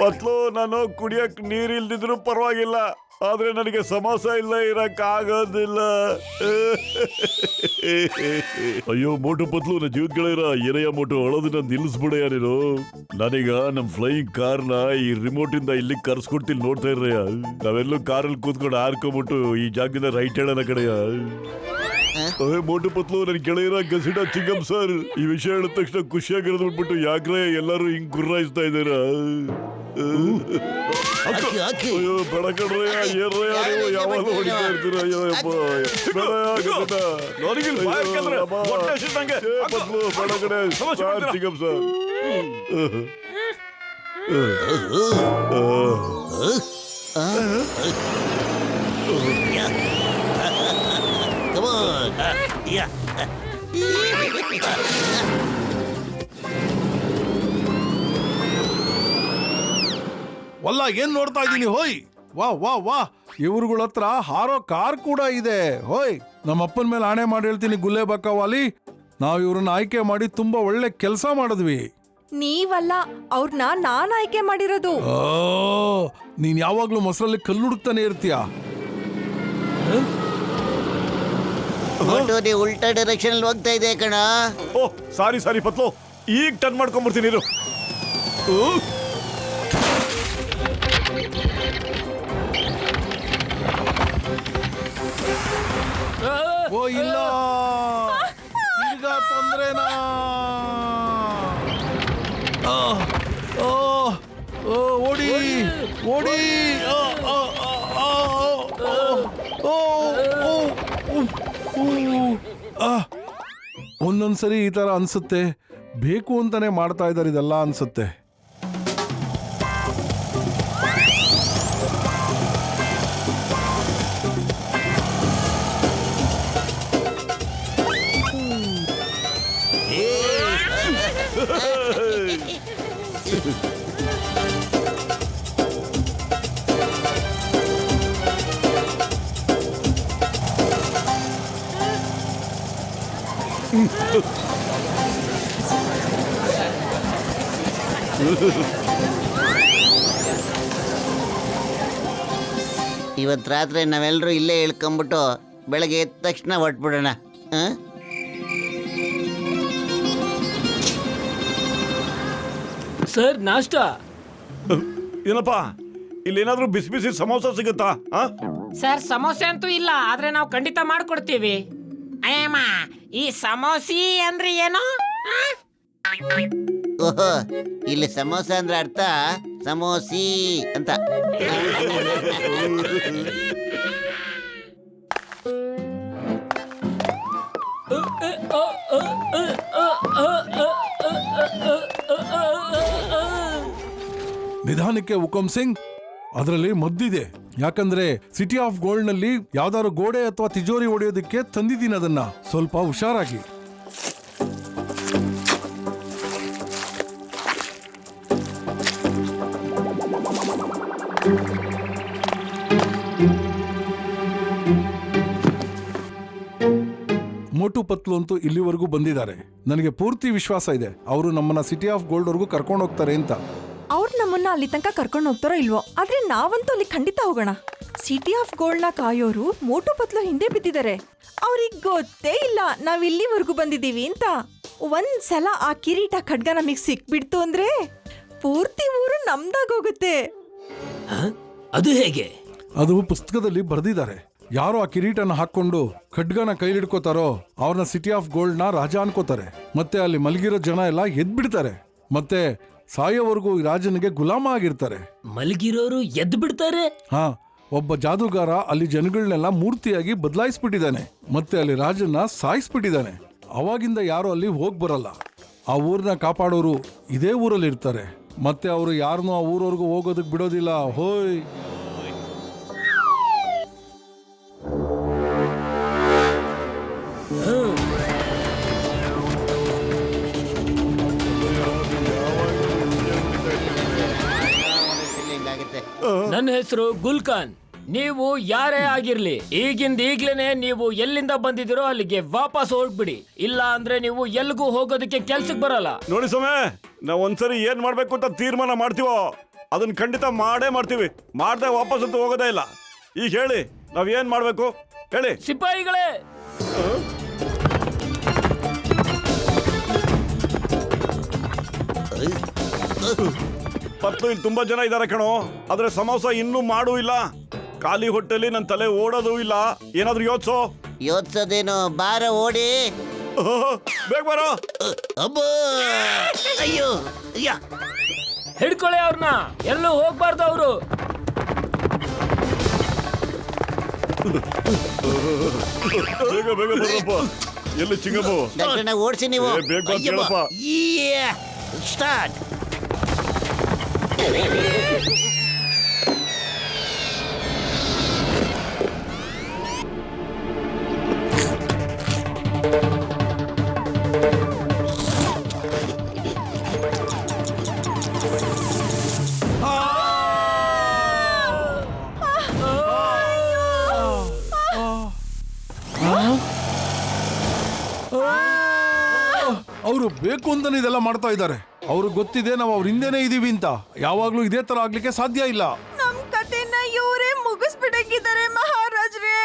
ಪತ್ಲು, ನಾನು ಕುಡಿಯಕ್ ನೀರಿಲ್ದಿದ್ರು ಪರವಾಗಿಲ್ಲ, ಆದ್ರೆ ನನಗೆ ಸಮೋಸ ಇಲ್ಲ ಇರಕ್ ಆಗೋದಿಲ್ಲ. ಅಯ್ಯೋ ಮೋಟು ಪತ್ಲು, ನನ್ನ ಜೀವದ್ಗಳಿರ ಏನಯ್ಯ ಮೋಟು, ಅಳೋದನ್ನ ನಿಲ್ಲಿಸ್ಬಿಡಯ್ಯ ನೀನು. ನಾನೀಗ ನಮ್ ಫ್ಲೈಯಿಂಗ್ ಕಾರ್ನ ಈ ರಿಮೋಟ್ ಇಂದ ಇಲ್ಲಿ ಕರ್ಸ್ಕೊಡ್ತೀನಿ, ನೋಡ್ತಾ ಇರ್ರಯ್ಯ. ನಾವೆಲ್ಲೂ ಕಾರಲ್ಲಿ ಕೂತ್ಕೊಂಡು ಹಾರ್ಕೊಂಬಿಟ್ಟು ಈ ಜಾಗದಿಂದ ರೈಟ್ ಹೇಳೋಣ ಕಡೆಯ. ಮೋಟು ಪತ್ಲು, ನನ್ ಗೆಳೆಯರ ಗಸಿಡ ಚಿಂಗಂ ಸರ್, ಈ ವಿಷಯ ಹೇಳಿದ ತಕ್ಷಣ ಖುಷಿಯಾಗಿರೋದು ಬಿಟ್ಬಿಟ್ಟು ಯಾಕ್ರೆ ಎಲ್ಲರೂ ಹಿಂಗ್ ಗುರ್ರಾಯಿಸ್ತಾ ಇದ್ದಾರ? ಅಯ್ಯೋ ಬೇಡ ಕಣ್ರಯ್ಯ, ಏನ್ರಯ್ಯ ನೀವು ಯಾವಾಗಲೂ ಹೊಡಿತಾ ಇರ್ತೀರ? ಅಯ್ಯೋ ಯಪ್ಪ, ಪತ್ಲು ಬೇಡ ಕಡೆ sir, Chingam sir. Come on. Yeah. ವಲ್ಲ ಏನ್ ನೋಡ್ತಾ ಇದ್ದೀನಿ? ಹೋಯ್, ವಾ ವಾ ವಾ, ಇವ್ರುಗಳ ಹತ್ರ ಹಾರೋ ಕಾರ್ ಕೂಡ ಇದೆ. ಹೋಯ್, ನಮ್ಮ ಅಪ್ಪನ ಮೇಲೆ ಆಣೆ ಮಾಡಿ ಹೇಳ್ತೀನಿ ಗುಲ್ಲೆ ಬಕ್ಕವಾಲಿ, ನಾವ್ ಇವ್ರನ್ನ ಆಯ್ಕೆ ಮಾಡಿ ತುಂಬಾ ಒಳ್ಳೆ ಕೆಲಸ ಮಾಡಿದ್ವಿ. ನೀವಲ್ಲ, ಅವ್ರನ್ನ ನಾನ್ ಆಯ್ಕೆ ಮಾಡಿರೋದು. ನೀನ್ ಯಾವಾಗ್ಲೂ ಮೊಸರಲ್ಲಿ ಕಲ್ಲು ಹುಡುಕ್ತಾನೆ ಇರ್ತೀಯ. ನೀ ಉಲ್ಟಾ ಡೈರೆಕ್ಷನ್ ಅಲ್ಲಿ ಹೋಗ್ತಾ ಇದೆ ಕಣ. ಓ ಸಾರಿ ಸಾರಿ ಪತ್ಲು, ಈಗ ಟರ್ನ್ ಮಾಡ್ಕೊಂಡ್ಬಿಡ್ತೀನಿ ಇರು. ಓ ಇಲ್ಲ, ಈಗ ತೊಂದ್ರೆನಾ? ಓಡಿ ಓಡಿ. ಒಂದೊಂದ್ಸರಿ ಈ ತರ ಅನ್ಸುತ್ತೆ, ಬೇಕು ಅಂತಾನೆ ಮಾಡ್ತಾ ಇದ್ದಾರೆ ಇದೆಲ್ಲ ಅನ್ಸುತ್ತೆ. ಇವತ್ತು ರಾತ್ರಿ ನಾವೆಲ್ಲರೂ ಇಲ್ಲೇ ಇಳ್ಕೊಂಬಿಟ್ಟು ಬೆಳಗ್ಗೆ ಎದ್ದ ತಕ್ಷಣ ಹೊಟ್ಬಿಡೋಣ. ಸರ್, ನಾಷ್ಟಾ. ಏನಪ್ಪ, ಇಲ್ಲೇನಾದ್ರೂ ಬಿಸಿ ಬಿಸಿ ಸಮೋಸ ಸಿಗುತ್ತಾ? ಸರ್, ಸಮೋಸೆ ಅಂತೂ ಇಲ್ಲ, ಆದ್ರೆ ನಾವು ಖಂಡಿತ ಮಾಡ್ಕೊಡ್ತೀವಿ. ಅಯ್ಯಮ್ಮ, ಈ ಸಮೋಸಿ ಅಂದ್ರೆ ಏನು? ಓಹೋ, ಇಲ್ಲಿ ಸಮೋಸ ಅಂದ್ರೆ ಅರ್ಥ ಸಮೋಸಿ ಅಂತ. ನಿಧಾನಕ್ಕೆ ಹುಕುಂ ಸಿಂಗ್, ಅದರಲ್ಲಿ ಮದ್ದಿದೆ. ಯಾಕಂದ್ರೆ ಸಿಟಿ ಆಫ್ ಗೋಲ್ಡ್ ನಲ್ಲಿ ಯಾವ್ದಾದ್ರು ಗೋಡೆ ಅಥವಾ ತಿಜೋರಿ ಹೊಡೆಯೋದಕ್ಕೆ ತಂದಿದ್ದೀನಿ, ಅದನ್ನ ಸ್ವಲ್ಪ ಹುಷಾರಾಗಿ. ಮೋಟು ಪತ್ಲು ಅಂತೂ ಇಲ್ಲಿವರೆಗೂ ಬಂದಿದ್ದಾರೆ. ನನಗೆ ಪೂರ್ತಿ ವಿಶ್ವಾಸ ಇದೆ ಅವರು ನಮ್ಮನ್ನ ಸಿಟಿ ಆಫ್ ಗೋಲ್ಡ್ ವರ್ಗೂ ಕರ್ಕೊಂಡು ಹೋಗ್ತಾರೆ ಅಂತ. ಅವ್ರು ನಮ್ಮನ್ನ ಅಲ್ಲಿ ತನಕ ಕರ್ಕೊಂಡು ಹೋಗ್ತಾರೋ ಇಲ್ವೋ, ಆದ್ರೆ ನಾವಂತೂ ಅಲ್ಲಿ ಖಂಡಿತ ಹೋಗೋಣ. ಸಿಟಿ ಆಫ್ ಗೋಲ್ಡ್ ನ ಕಾಯೋರು ಮೋಟು ಪತ್ಲು ಹಿಂದೆ ಬಿದ್ದಿದ್ದಾರೆ. ಅವ್ರಿಗೆ ಗೊತ್ತೇ ಇಲ್ಲ ನಾವ್ ಇಲ್ಲಿವರೆಗೂ ಬಂದಿದ್ದೀವಿ ಅಂತ. ಒಂದ್ಸಲ ಆ ಕಿರೀಟ ಖಡ್ಗ ನಮಗ್ ಸಿಕ್ಬಿಡ್ತು ಅಂದ್ರೆ ಪೂರ್ತಿ ಊರು ನಮ್ದಾಗೋಗುತ್ತೆ. ಅದು ಹೇಗೆ? ಅದು ಪುಸ್ತಕದಲ್ಲಿ ಬರೆದಿದ್ದಾರೆ. ಯಾರು ಆ ಕಿರೀಟನ ಹಾಕೊಂಡು ಖಡ್ಗನ ಕೈಲಿಡ್ಕೋತಾರೋ ಅವ್ರನ್ನ ಸಿಟಿ ಆಫ್ ಗೋಲ್ಡ್ ನ ರಾಜ ಅನ್ಕೋತಾರೆ. ಮತ್ತೆ ಅಲ್ಲಿ ಮಲಗಿರೋ ಜನ ಎಲ್ಲ ಎದ್ಬಿಡ್ತಾರೆ. ಮತ್ತೆ ಸಾಯೋವರೆಗೂ ಈ ರಾಜನಿಗೆ ಗುಲಾಮ ಆಗಿರ್ತಾರೆ. ಮಲಗಿರೋರು ಎದ್ದು ಬಿಡ್ತಾರೆ? ಹಾ, ಒಬ್ಬ ಜಾದೂಗಾರ ಅಲ್ಲಿ ಜನಗಳನ್ನೆಲ್ಲ ಮೂರ್ತಿಯಾಗಿ ಬದಲಾಯಿಸ್ಬಿಟ್ಟಿದ್ದಾನೆ. ಮತ್ತೆ ಅಲ್ಲಿ ರಾಜನ್ನ ಸಾಯಿಸ್ಬಿಟ್ಟಿದ್ದಾನೆ. ಅವಾಗಿಂದ ಯಾರು ಅಲ್ಲಿ ಹೋಗ್ ಬರಲ್ಲ. ಆ ಊರ್ನ ಕಾಪಾಡೋರು ಇದೇ ಊರಲ್ಲಿ ಇರ್ತಾರೆ. ಮತ್ತೆ ಅವರು ಯಾರನ್ನೂ ಆ ಊರವರೆಗೂ ಹೋಗೋದಕ್ಕೆ ಬಿಡೋದಿಲ್ಲ. ಹೋಯ್. ನನ್ನ ಹೆಸರು ಗುಲ್ಕನ್. ನೀವು ಯಾರೇ ಆಗಿರ್ಲಿ, ಈಗಿಂದ ಈಗ್ಲೇನೆ ನೀವು ಎಲ್ಲಿಂದ ಬಂದಿದ್ದೀರೋ ಅಲ್ಲಿಗೆ ವಾಪಸ್ ಹೋಗ್ಬಿಡಿ. ಇಲ್ಲ ಅಂದ್ರೆ ನೀವು ಎಲ್ಗೂ ಹೋಗೋದಕ್ಕೆ ಕೆಲ್ಸಕ್ಕೆ ಬರಲ್ಲ. ನೋಡಿ ಸಮಯ, ನಾವ್ ಒಂದ್ಸರಿ ಏನ್ ಮಾಡ್ಬೇಕು ಅಂತ ತೀರ್ಮಾನ ಮಾಡ್ತೀವೋ ಅದನ್ನ ಖಂಡಿತ ಮಾಡೇ ಮಾಡ್ತೀವಿ. ಮಾಡ್ದೆ ವಾಪಸ್ ಅಂತೂ ಹೋಗೋದೇ ಇಲ್ಲ. ಈಗ ಹೇಳಿ, ನಾವ್ ಏನ್ ಮಾಡ್ಬೇಕು ಹೇಳಿ. ಸಿಪಾಯಿಗಳೇ, ಪತ್ಲು ಇಲ್ಲಿ ತುಂಬಾ ಜನ ಇದಾರೆ ಕಣೋ, ಆದ್ರೆ ಸಮೋಸ ಇನ್ನೂ ಮಾಡೂ ಇಲ್ಲ. ಖಾಲಿ ಹೊಟ್ಟೆಲಿ ನನ್ನ ತಲೆ ಓಡೋದು ಇಲ್ಲ. ಏನಾದ್ರೂ ಯೋತ್ಸೋದೇನು, ಬಾರ ಓಡಿ. ಬೇಗ ಬರೋ. ಅಬ್ಬ ಅಯ್ಯೋ ಯಾ ಹಿಡ್ಕೊಳ್ಳಿ ಅವ್ರನ್ನ, ಎಲ್ಲೂ ಹೋಗ್ಬಾರ್ದು ಅವರು. ಬೇಗ ಬೇಗ ಬರಪ್ಪ. ಎಲ್ಲಿ ಚಿಂಗಮ್ಮ? ಡಾಕ್ಟರ್ನ ಓಡಿಸಿ ನೀವು. ಬೇಗ ಬಾ ಕೇಳಪ್ಪ. ಸ್ಟಾರ್ಟ್. ಅವರು ಬೇಕು ಅಂತಾನೆ ಇದೆಲ್ಲ ಮಾಡ್ತಾ ಇದ್ದಾರೆ. ಅವ್ರಿಗೆ ಗೊತ್ತಿದೆ ನಾವು ಅವ್ರ ಹಿಂದೆನೇ ಇದೀವಿ ಅಂತ. ಯಾವಾಗ್ಲೂ ಇದೇ ತರ ಆಗ್ಲಿಕ್ಕೆ ಸಾಧ್ಯ ಇಲ್ಲ. ನಮ್ ಕಥೆನ ಇವರೇ ಮುಗಿಸ್ಬಿಡಂಗಿದ್ದಾರೆ ಮಹಾರಾಜ್ರೇ.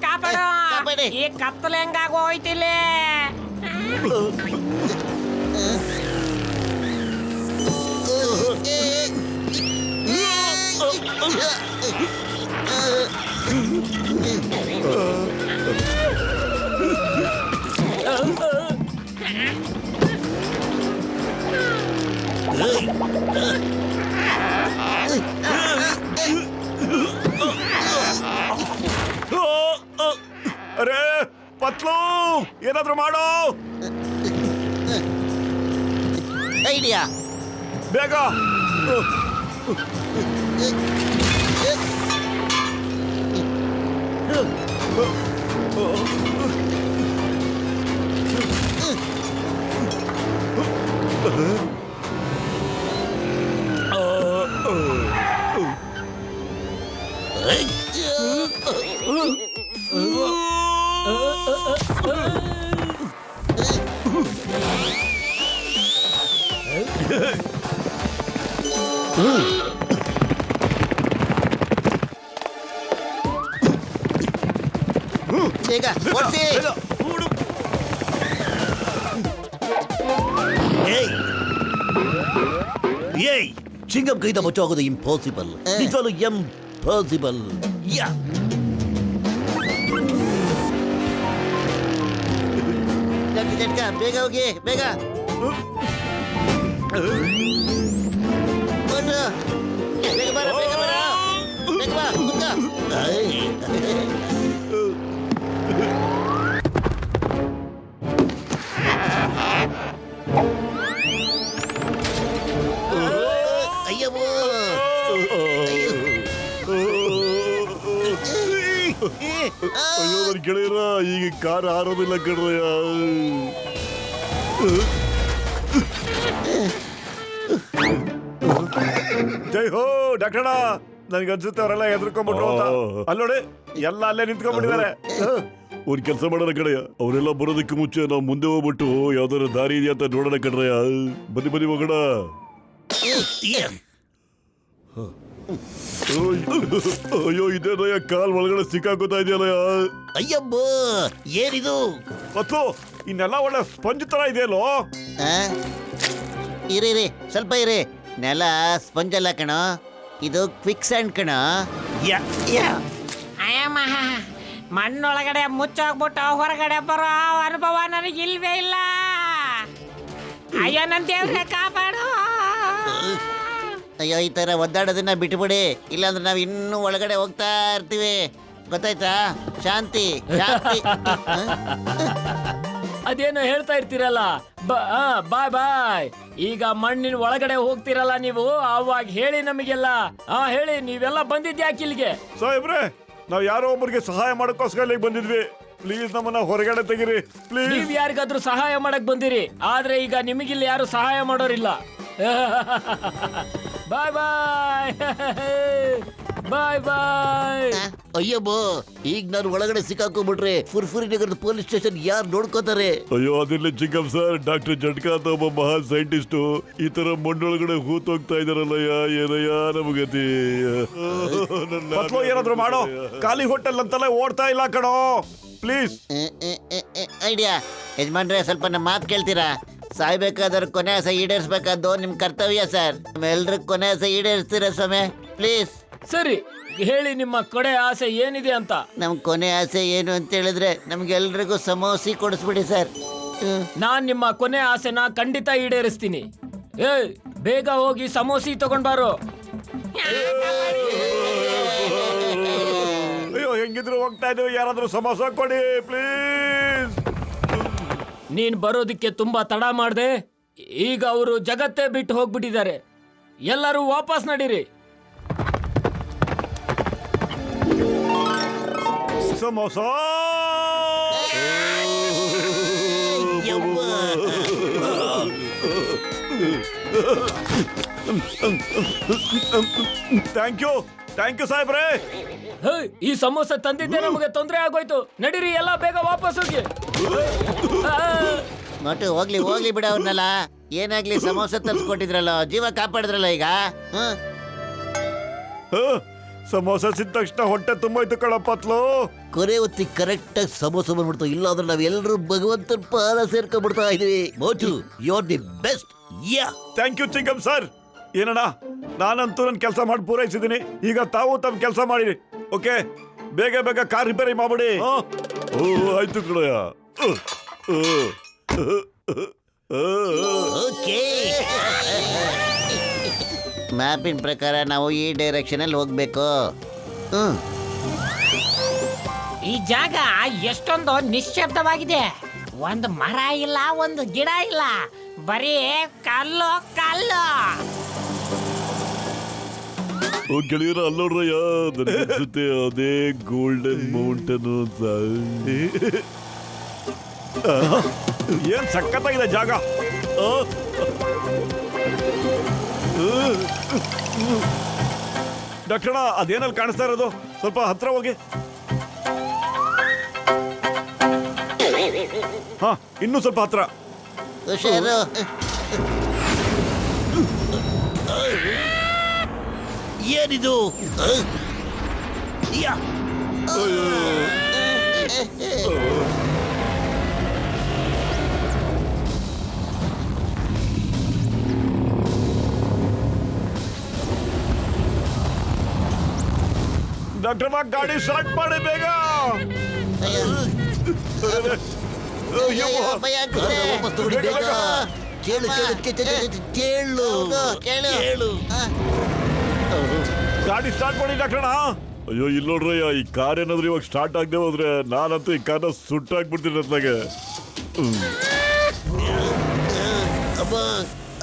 ಕಾಪಾಡು, ಈ ಕತ್ತಲು ಹೆಂಗಾಗೋ ಹೋಯ್ತಿಲ್ಲ. ಅರೇ ಪತ್ಲು, ಏನಾದ್ರೂ ಮಾಡೋ. ಐಡಿಯಾ. ಬೇಗ. ಬೇಗ ಓಡಿಸಿ. ಏಯ್, ಚಿಂಗಂ ಕೈದ ಬಚಾಗೋದು ಇಂಪಾಸಿಬಲ್. ನಿಜವಾಗ್ಲೂ ಇಂಪಾಸಿಬಲ್. ಯಾ ಬೇಗ ಹೋಗಿ, ಬೇಗ. ಬೇಗ ಬರ, ಬೇಗ ಬರ, ಬೇಗ ಬಾ, ಕೂತ. ಅಯ್ಯವ್ವ. ಅಯ್ಯೋ ನನ್ ಗೆಳೆಯರ, ಈಗ ಕಾರ್ ಹಾರೋದಿಲ್ಲ ಕಣ್ರಯ್ಯ. ಜೈ ಹೋ ಡಾಕ್ಟರ. ನನ್ಗನ್ಸುತ್ತೆ ಅವರೆಲ್ಲ ಹೆದರ್ಕೊಂಡ್ಬಿಟ್ರು ಅಂತ. ಅಲ್ಲೋಡಿ, ಎಲ್ಲ ಅಲ್ಲೇ ನಿಂತ್ಕೊಂಡ್ಬಿಟ್ಟಿದ್ದಾರೆ. ಒಂದ್ ಕೆಲಸ ಮಾಡೋಣ ಕಡೆಯ, ಅವರೆಲ್ಲ ಬರೋದಕ್ಕೆ ಮುಂಚೆ ನಾವು ಮುಂದೆ ಹೋಗ್ಬಿಟ್ಟು ಯಾವ್ದಾರ ದಾರಿ ಇದೆಯಾ ಅಂತ ನೋಡೋಣ ಕಣ್ರಯ್ಯ. ಬನ್ನಿ ಬನ್ನಿ ಹೋಗೋಣ. ಅಯ್ಯೋ, ಇದೇನಯ್ಯ ಕಾಲ್ ಒಳಗಡೆ ಸಿಕ್ಕಾಕೋತಾ ಇದೆಯಲ್ಲಯ್ಯ. ಅಯ್ಯಬ್ಬ, ಏನಿದು? ಮತ್ತು ಇನ್ನೆಲ್ಲ ಒಳ್ಳೆ ಸ್ಪಂಜ್ ತರ ಇದೆಯಲ್ಲೋ. ಇರಿ ಸ್ವಲ್ಪ ಇರಿ. ನೆಲ ಸ್ಪಂಜ್ ಅಲ್ಲ ಕಣೋ, ಇದು ಕ್ವಿಕ್ ಸ್ಯಾಂಡ್ ಕಣೋ. ಅಯ್ಯಮ್ಮ, ಮಣ್ಣೊಳಗಡೆ ಮುಚ್ಚೋಗ್ಬಿಟ್ಟು ಹೊರಗಡೆ ಬರೋ ಅನುಭವ ನನಗೆ ಇಲ್ವೇ ಇಲ್ಲ. ಅಯ್ಯೋ ನನ್ನ ದೇವ್ರೆ ಕಾಪಾಡು. ಅಯ್ಯೋ, ಈ ತರ ಒದ್ದಾಡೋದನ್ನ ಬಿಟ್ಬಿಡಿ, ಇಲ್ಲಾಂದ್ರೆ ನಾವು ಇನ್ನೂ ಒಳಗಡೆ ಹೋಗ್ತಾ ಇರ್ತೀವಿ. ಗೊತ್ತಾಯ್ತಾ? ಶಾಂತಿ ಶಾಂತಿ. ಅದೇನೋ ಹೇಳ್ತಾ ಇರ್ತೀರಲ್ಲ, ಬಾಯ್ ಬಾಯ್. ಈಗ ಮಣ್ಣಿನ ಒಳಗಡೆ ಹೋಗ್ತಿರಲ್ಲ ನೀವು, ಅವಾಗ ಹೇಳಿ ನಮಗೆಲ್ಲ. ಹೇಳಿ, ನೀವೆಲ್ಲ ಬಂದಿದ್ಯಾಕೆ ಇಲ್ಲಿಗೆ? ಸಾಹೇಬ್ರೆ, ನಾವ್ ಯಾರೋ ಒಬ್ಬರಿಗೆ ಸಹಾಯ ಮಾಡಕ್ಕೋಸ್ಕರ ಇಲ್ಲಿಗೆ ಬಂದಿದ್ವಿ. ಪ್ಲೀಸ್ ನಮ್ಮನ್ನ ಹೊರಗಡೆ ತೆಗಿರಿ ಪ್ಲೀಸ್. ನೀವ್ ಯಾರಿಗಾದ್ರೂ ಸಹಾಯ ಮಾಡಕ್ ಬಂದಿರಿ, ಆದ್ರೆ ಈಗ ನಿಮಗಿಲ್ಲಿ ಯಾರು ಸಹಾಯ ಮಾಡೋರಿಲ್ಲ. ಬಾಯ್ ಬಾಯ್ ಬಾಯ್ ಬಾಯ್. ಅಯ್ಯಮ್ಮ, ಈಗ ನಾನು ಒಳಗಡೆ ಸಿಕ್ಕಾಕೊಂಡ್ಬಿಟ್ರೆ ಫುರ್ಫುರಿ ನಗರದ ಪೊಲೀಸ್ ಸ್ಟೇಷನ್ ಯಾರು ನೋಡ್ಕೋತಾರೆ? ಅಯ್ಯೋ, ಅದಿರ್ಲಿ ಚಿಕ್ಕಪ್ಪ ಸರ್, ಡಾಕ್ಟರ್ ಜಟ್ಕಾ ಅಂತ ಒಬ್ಬ ಮಹಾನ್ ಸೈಂಟಿಸ್ಟು ಈ ತರ ಮಣ್ಣೊಳಗಡೆ ಹೂತೋಗ್ತಾ ಇದಾರಲ್ಲಯ್ಯ, ಏನಯ್ಯ ನಮಗತಿ. ಏನಾದ್ರು ಮಾಡೋ, ಖಾಲಿ ಹೋಟೆಲ್ ಅಂತೆಲ್ಲ ಓಡ್ತಾ ಇಲ್ಲ ಕಣೋ, ಪ್ಲೀಸ್. ಐಡಿಯಾ. ಯಜಮಾನ್ರೆ, ಸ್ವಲ್ಪ ನಮ್ಮ ಮಾತು ಕೇಳ್ತೀರಾ? ಸಾಯ್ಬೇಕಾದ್ರೆ ಕೊನೆ ಆಸೆ ಈಡೇರಿಸ್ಬೇಕಾದ್ದು ನಿಮ್ ಕರ್ತವ್ಯ ಸರ್. ಎಲ್ರ ಕೊನೆ ಆಸೆ ಈಡೇರಿಸ್ತೀರಾ ಸ್ವಾಮಿ? ಪ್ಲೀಸ್. ಸರಿ, ಹೇಳಿ ನಿಮ್ಮ ಕಡೆ ಆಸೆ ಏನಿದೆ ಅಂತ. ನಮ್ ಕೊನೆ ಆಸೆ ಏನು ಅಂತ ಹೇಳಿದ್ರೆ ನಮ್ಗೆಲ್ರಿಗೂ ಸಮೋಸಿ ಕೊಡಿಸ್ಬಿಡಿ ಸರ್. ನಾನ್ ನಿಮ್ಮ ಕೊನೆ ಆಸೆನ ಖಂಡಿತ ಈಡೇರಿಸ್ತೀನಿ. ಬೇಗ ಹೋಗಿ ಸಮೋಸಿ ತಗೊಂಡ್ಬಾರು. ಅಯ್ಯೋ, ಹೆಂಗಿದ್ರು ಹೋಗ್ತಾ ಇದ್ದೀವಿ, ಯಾರಾದ್ರೂ ಸಮೋಸ ಕೊಡಿ ಪ್ಲೀಸ್. ನೀನ್ ಬರೋದಕ್ಕೆ ತುಂಬಾ ತಡ ಮಾಡ್ದೆ. ಈಗ ಅವರು ಜಗತ್ತೇ ಬಿಟ್ಟು ಹೋಗ್ಬಿಟ್ಟಿದ್ದಾರೆ. ಎಲ್ಲರೂ ವಾಪಸ್ ನಡೀರಿ. ಸಮೋಸ. ಥ್ಯಾಂಕ್ ಯು ಸಾಹೇಬ್ರೆ. ಈ ಸಮೋಸ ತಂದಿದ್ದೆ ನಮಗೆ ತೊಂದರೆ ಆಗೋಯ್ತು. ನಡೀರಿ, ಎಲ್ಲ ಬೇಗ ವಾಪಸ್ ಹೋಗಿ. ನೋಟು, ಹೋಗ್ಲಿ ಬಿಡ ಅವ್ರನ್ನಲ್ಲ. ಏನಾಗ್ಲಿ, ಸಮೋಸ ತರ್ಸ್ಕೊಟ್ಟಿದ್ರಲ್ಲ, ಜೀವ ಕಾಪಾಡಿದ್ರಲ್ಲ ಈಗ. ಸಮೋಸ ಸಿಕ್ಕ ತಕ್ಷಣ ಹೊಟ್ಟೆ ತುಂಬೋಯ್ತು ಕಣಪ್ಪತ್ಲು. ಕೊನೆ ಹೊತ್ತಿಗೆ ಕರೆಕ್ಟ್ ಆಗಿ ಸಮೋಸ ಬಂದ್ಬಿಡ್ತು. ಇಲ್ಲ ಅಂದ್ರೆ ನಾವೆಲ್ಲರೂ ಭಗವಂತನ ಪಾದ ಸೇರ್ಕೊಂಡ್ಬಿಡ್ತಾ ಇದೀವಿ. Motu, you are the best. Yeah, thank you Chingam sir. ಏನಣ್ಣ, ನಾನಂತೂ ನನ್ನ ಕೆಲಸ ಮಾಡಿ ಪೂರೈಸಿದ್ದೀನಿ. ಈಗ ತಾವು ತಮ್ಮ ಕೆಲಸ ಮಾಡಿರಿ. ಓಕೆ, ಬೇಗ ಕಾರ್ ರಿಪೇರಿ ಮಾಡ್ಬಿಡಿ. ಆಯ್ತು ಕಣಯ್ಯ. ಓಕೆ. ಮ್ಯಾಪಿನ ಪ್ರಕಾರ ನಾವು ಈ ಡೈರೆಕ್ಷನ್ ಅಲ್ಲಿ ಹೋಗ್ಬೇಕು. ಈ ಜಾಗ ಎಷ್ಟೊಂದು ನಿಶ್ಶಬ್ದವಾಗಿದೆ. ಒಂದು ಮರ ಇಲ್ಲ, ಒಂದು ಗಿಡ ಇಲ್ಲ, ಬರೀ ಕಲ್ಲು. ಗೆಳೆಯರ, ಅಲ್ಲೋಡ್ರಯ್ಯ, ನನಗನ್ಸುತ್ತೆ ಅದೇ ಗೋಲ್ಡನ್ ಮೌಂಟನ್ ಅಂತ. ಏನ್ ಸಖತ್ತಾಗಿದೆ ಜಾಗ. ಡಾಕ್ಟರ್, ಅದೇನಲ್ಲಿ ಕಾಣಿಸ್ತಾ ಇರೋದು? ಸ್ವಲ್ಪ ಹತ್ರ ಹೋಗಿ. ಹಾ, ಇನ್ನೂ ಸ್ವಲ್ಪ ಹತ್ರ. ಹುಷಾರು. ಏನಿದು? ಯಾ, ಡಾಕ್ಟರ್, ಗಾಡಿ ಸ್ಟಾರ್ಟ್ ಮಾಡಿ ಬೇಗ. ಭಯ ಆಗ್ತಿದೆ. ವಾಪಸ್ ತಗೊಳ್ಳಿ ಬೇಗ. ಕೇಳು. ಗಾಡಿ ಸ್ಟಾರ್ಟ್ ಮಾಡಿ ಡಾಕ್ಟರ್. ಅಯ್ಯೋ, ಇಲ್ಲಿ ನೋಡ್ರಯ್ಯ, ಈ ಕಾರ್ ಏನಾದ್ರು ಇವಾಗ ಸ್ಟಾರ್ಟ್ ಆಗದೆ ಹೋದ್ರೆ ನಾನಂತೂ ಈ ಕಾರ್ನ ಸುಟ್ಟಾಕ್ಬಿಡ್ತೀನಿ ಅತ್ಲಾಗೆ.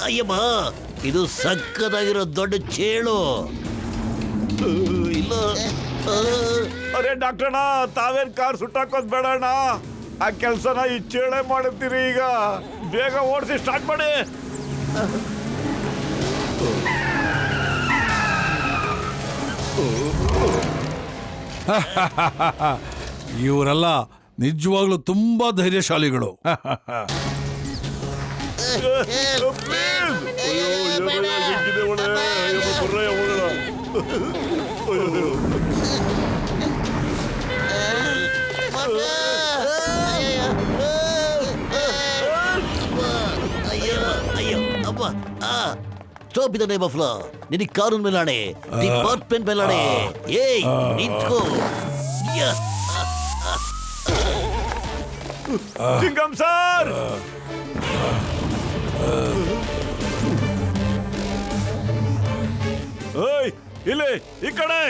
ಅಯ್ಯಮ್ಮ, ಇದು ಸಕ್ಕದಾಗಿರೋ ದೊಡ್ಡ ಚೇಳು. ಇಲ್ಲ, ಅರೆ ಡಾಕ್ಟರ್ನ, ತಾವೇನ್ ಕಾರ್ ಸುಟ್ಟಾಕೋದ್ ಬೇಡಣ್ಣ. ಆ ಕೆಲ್ಸನ ಈ ಚೇಳೆ ಮಾಡುತ್ತೀರಿ. ಈಗ ಬೇಗ ಓಡಿಸಿ ಸ್ಟಾರ್ಟ್ ಮಾಡಿ. ಇವರೆಲ್ಲ ನಿಜವಾಗ್ಲೂ ತುಂಬಾ ಧೈರ್ಯಶಾಲಿಗಳು. ಅಯ್ಯೋ, ಅಮ್ಮ. ಸ್ಟಾಪ್ ಇದ್ದಾನೆ ಬಫ್ಲಾ, ನಿನಗೆ ಕಾನೂನು ಮೇಲಾಣೆ, ಡಿಪಾರ್ಟ್ಮೆಂಟ್ ಮೇಲಾಣೆ. ಏಯ್ ನಿಂತ್ಕೋ. ಸಿಂಗಂ ಸರ್, ಏಯ್ ಇಲ್ಲಿ ಈ ಕಡೆ.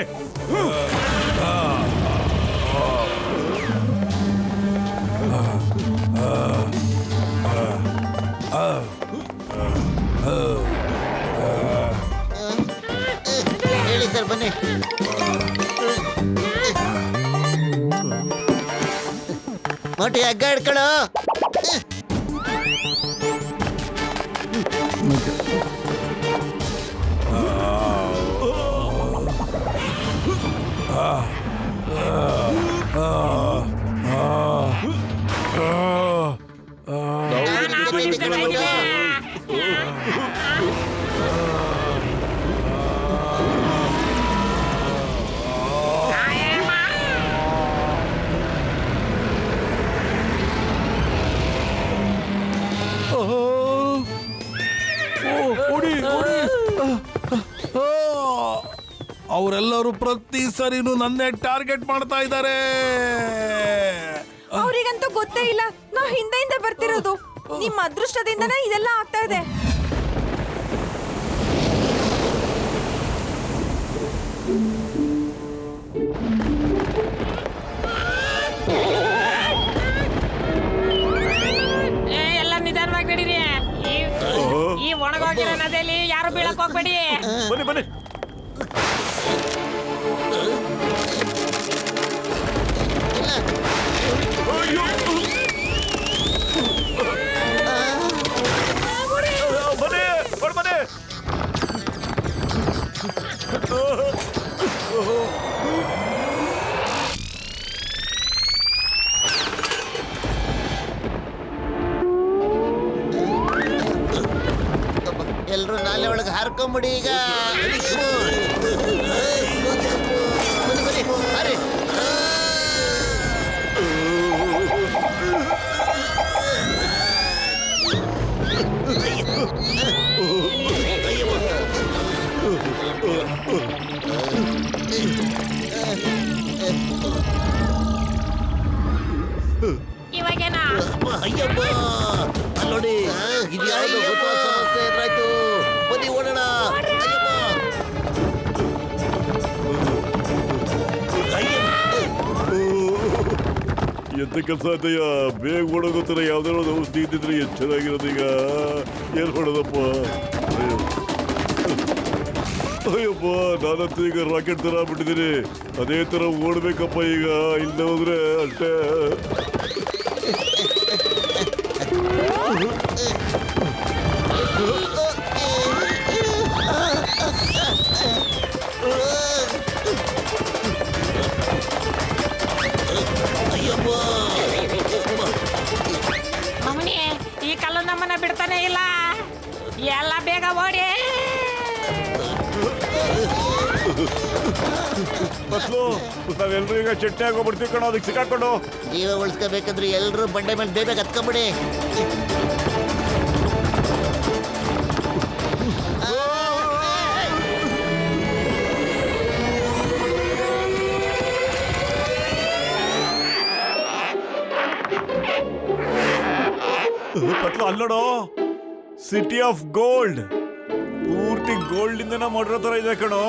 ಹೇಳಿ ಸರ್, ಬನ್ನಿ. ಮೋಟಿ ಹಗ್ಗ ಹಿಡ್ಕೊಳ್ಳೋ. ಅವರೆಲ್ಲರೂ ಪ್ರತಿ ಸರಿನೂ ನನ್ನೇ ಟಾರ್ಗೆಟ್ ಮಾಡ್ತಾ ಇದ್ದಾರೆ. ಅವ್ರಿಗಂತೂ ಗೊತ್ತೇ ಇಲ್ಲ ನಾವು ಹಿಂದೆಯಿಂದ ಬರ್ತಿರೋದು. ನಿಮ್ಮ ಅದೃಷ್ಟದಿಂದನೇ ಇದೆಲ್ಲ ಆಗ್ತಾ ಇದೆ. ಎಲ್ಲ ನಿಧಾನವಾಗಿ ನಡೀರಿ. ಈ ಒಣಗೋಗಿರೋ ನದಿಯಲ್ಲಿ ಯಾರು ಬೀಳಕ್ ಹೋಗ್ಬೇಡಿ. ಬನ್ನಿ ಬನ್ನಿ. ಎಲ್ರು ನಾಲೆ ಒಳಗೆ ಹಾರ್ಕೊಂಬಿಡಿ ಈಗ. ಬನ್ನಿ ಬನ್ನಿ, ಹಾರಿ. ಇವಾಗೇನಾ? ಅಯ್ಯಪ್ಪ, ಅಲ್ಲೋಡಿ, ಇದು ಯಾವ್ದೋ ಹೊಸ ಸಮಸ್ಯೆ ಎದುರಾಯ್ತು. ಬನ್ನಿ ಓಡೋಣ. ಎಂತ ಕೆಲಸ ಆಯ್ತಯ್ಯ, ಬೇಗ ಓಡೋಗೋತರ ಯಾವ್ದಾರ ಒಂದು ಔಷಧಿ ಇದ್ದಿದ್ರೆ ಎಷ್ಟು ಚೆನ್ನಾಗಿರೋದು. ಈಗ ಏನ್ ಮಾಡೋದಪ್ಪ. ಅಯ್ಯಪ್ಪ, ನಾನಂತೂ ಈಗ ರಾಕೆಟ್ ತರ ಬಿಟ್ಟಿದ್ದೀನಿ. ಅದೇ ತರ ಓಡ್ಬೇಕಪ್ಪ ಈಗ, ಇಲ್ಲ ಹೋದ್ರೆ ಅಷ್ಟೇ. ಮಮ್ಮಿ, ಈ ಕಲ್ಲು ನಮ್ಮನ್ನ ಬಿಡ್ತಾನೆ ಇಲ್ಲ. ಎಲ್ಲ ಬೇಗ ಓಡಿ. ನಾವೆಲ್ಲರೂ ಈಗ ಚಟ್ನಿ ಆಗೋಗ್ಬಿಡ್ತೀವಿ ಕಣೋ, ಅದಕ್ಕೆ ಸಿಕ್ಕಾಕೊಂಡು. ಜೀವ ಉಳಿಸ್ಕೋಬೇಕಂದ್ರೆ ಎಲ್ರು ಬಂಡೆ ಮೇಲೆ ಬೇಗ ಹತ್ಕೊಂಬಿಡಿ. ಅಲ್ಲೋಡು, ಸಿಟಿ ಆಫ್ ಗೋಲ್ಡ್. ಪೂರ್ತಿ ಗೋಲ್ಡ್ ಇಂದನ ಮಾಡಿರೋ ತರ ಇದೆ ಕಣೋ.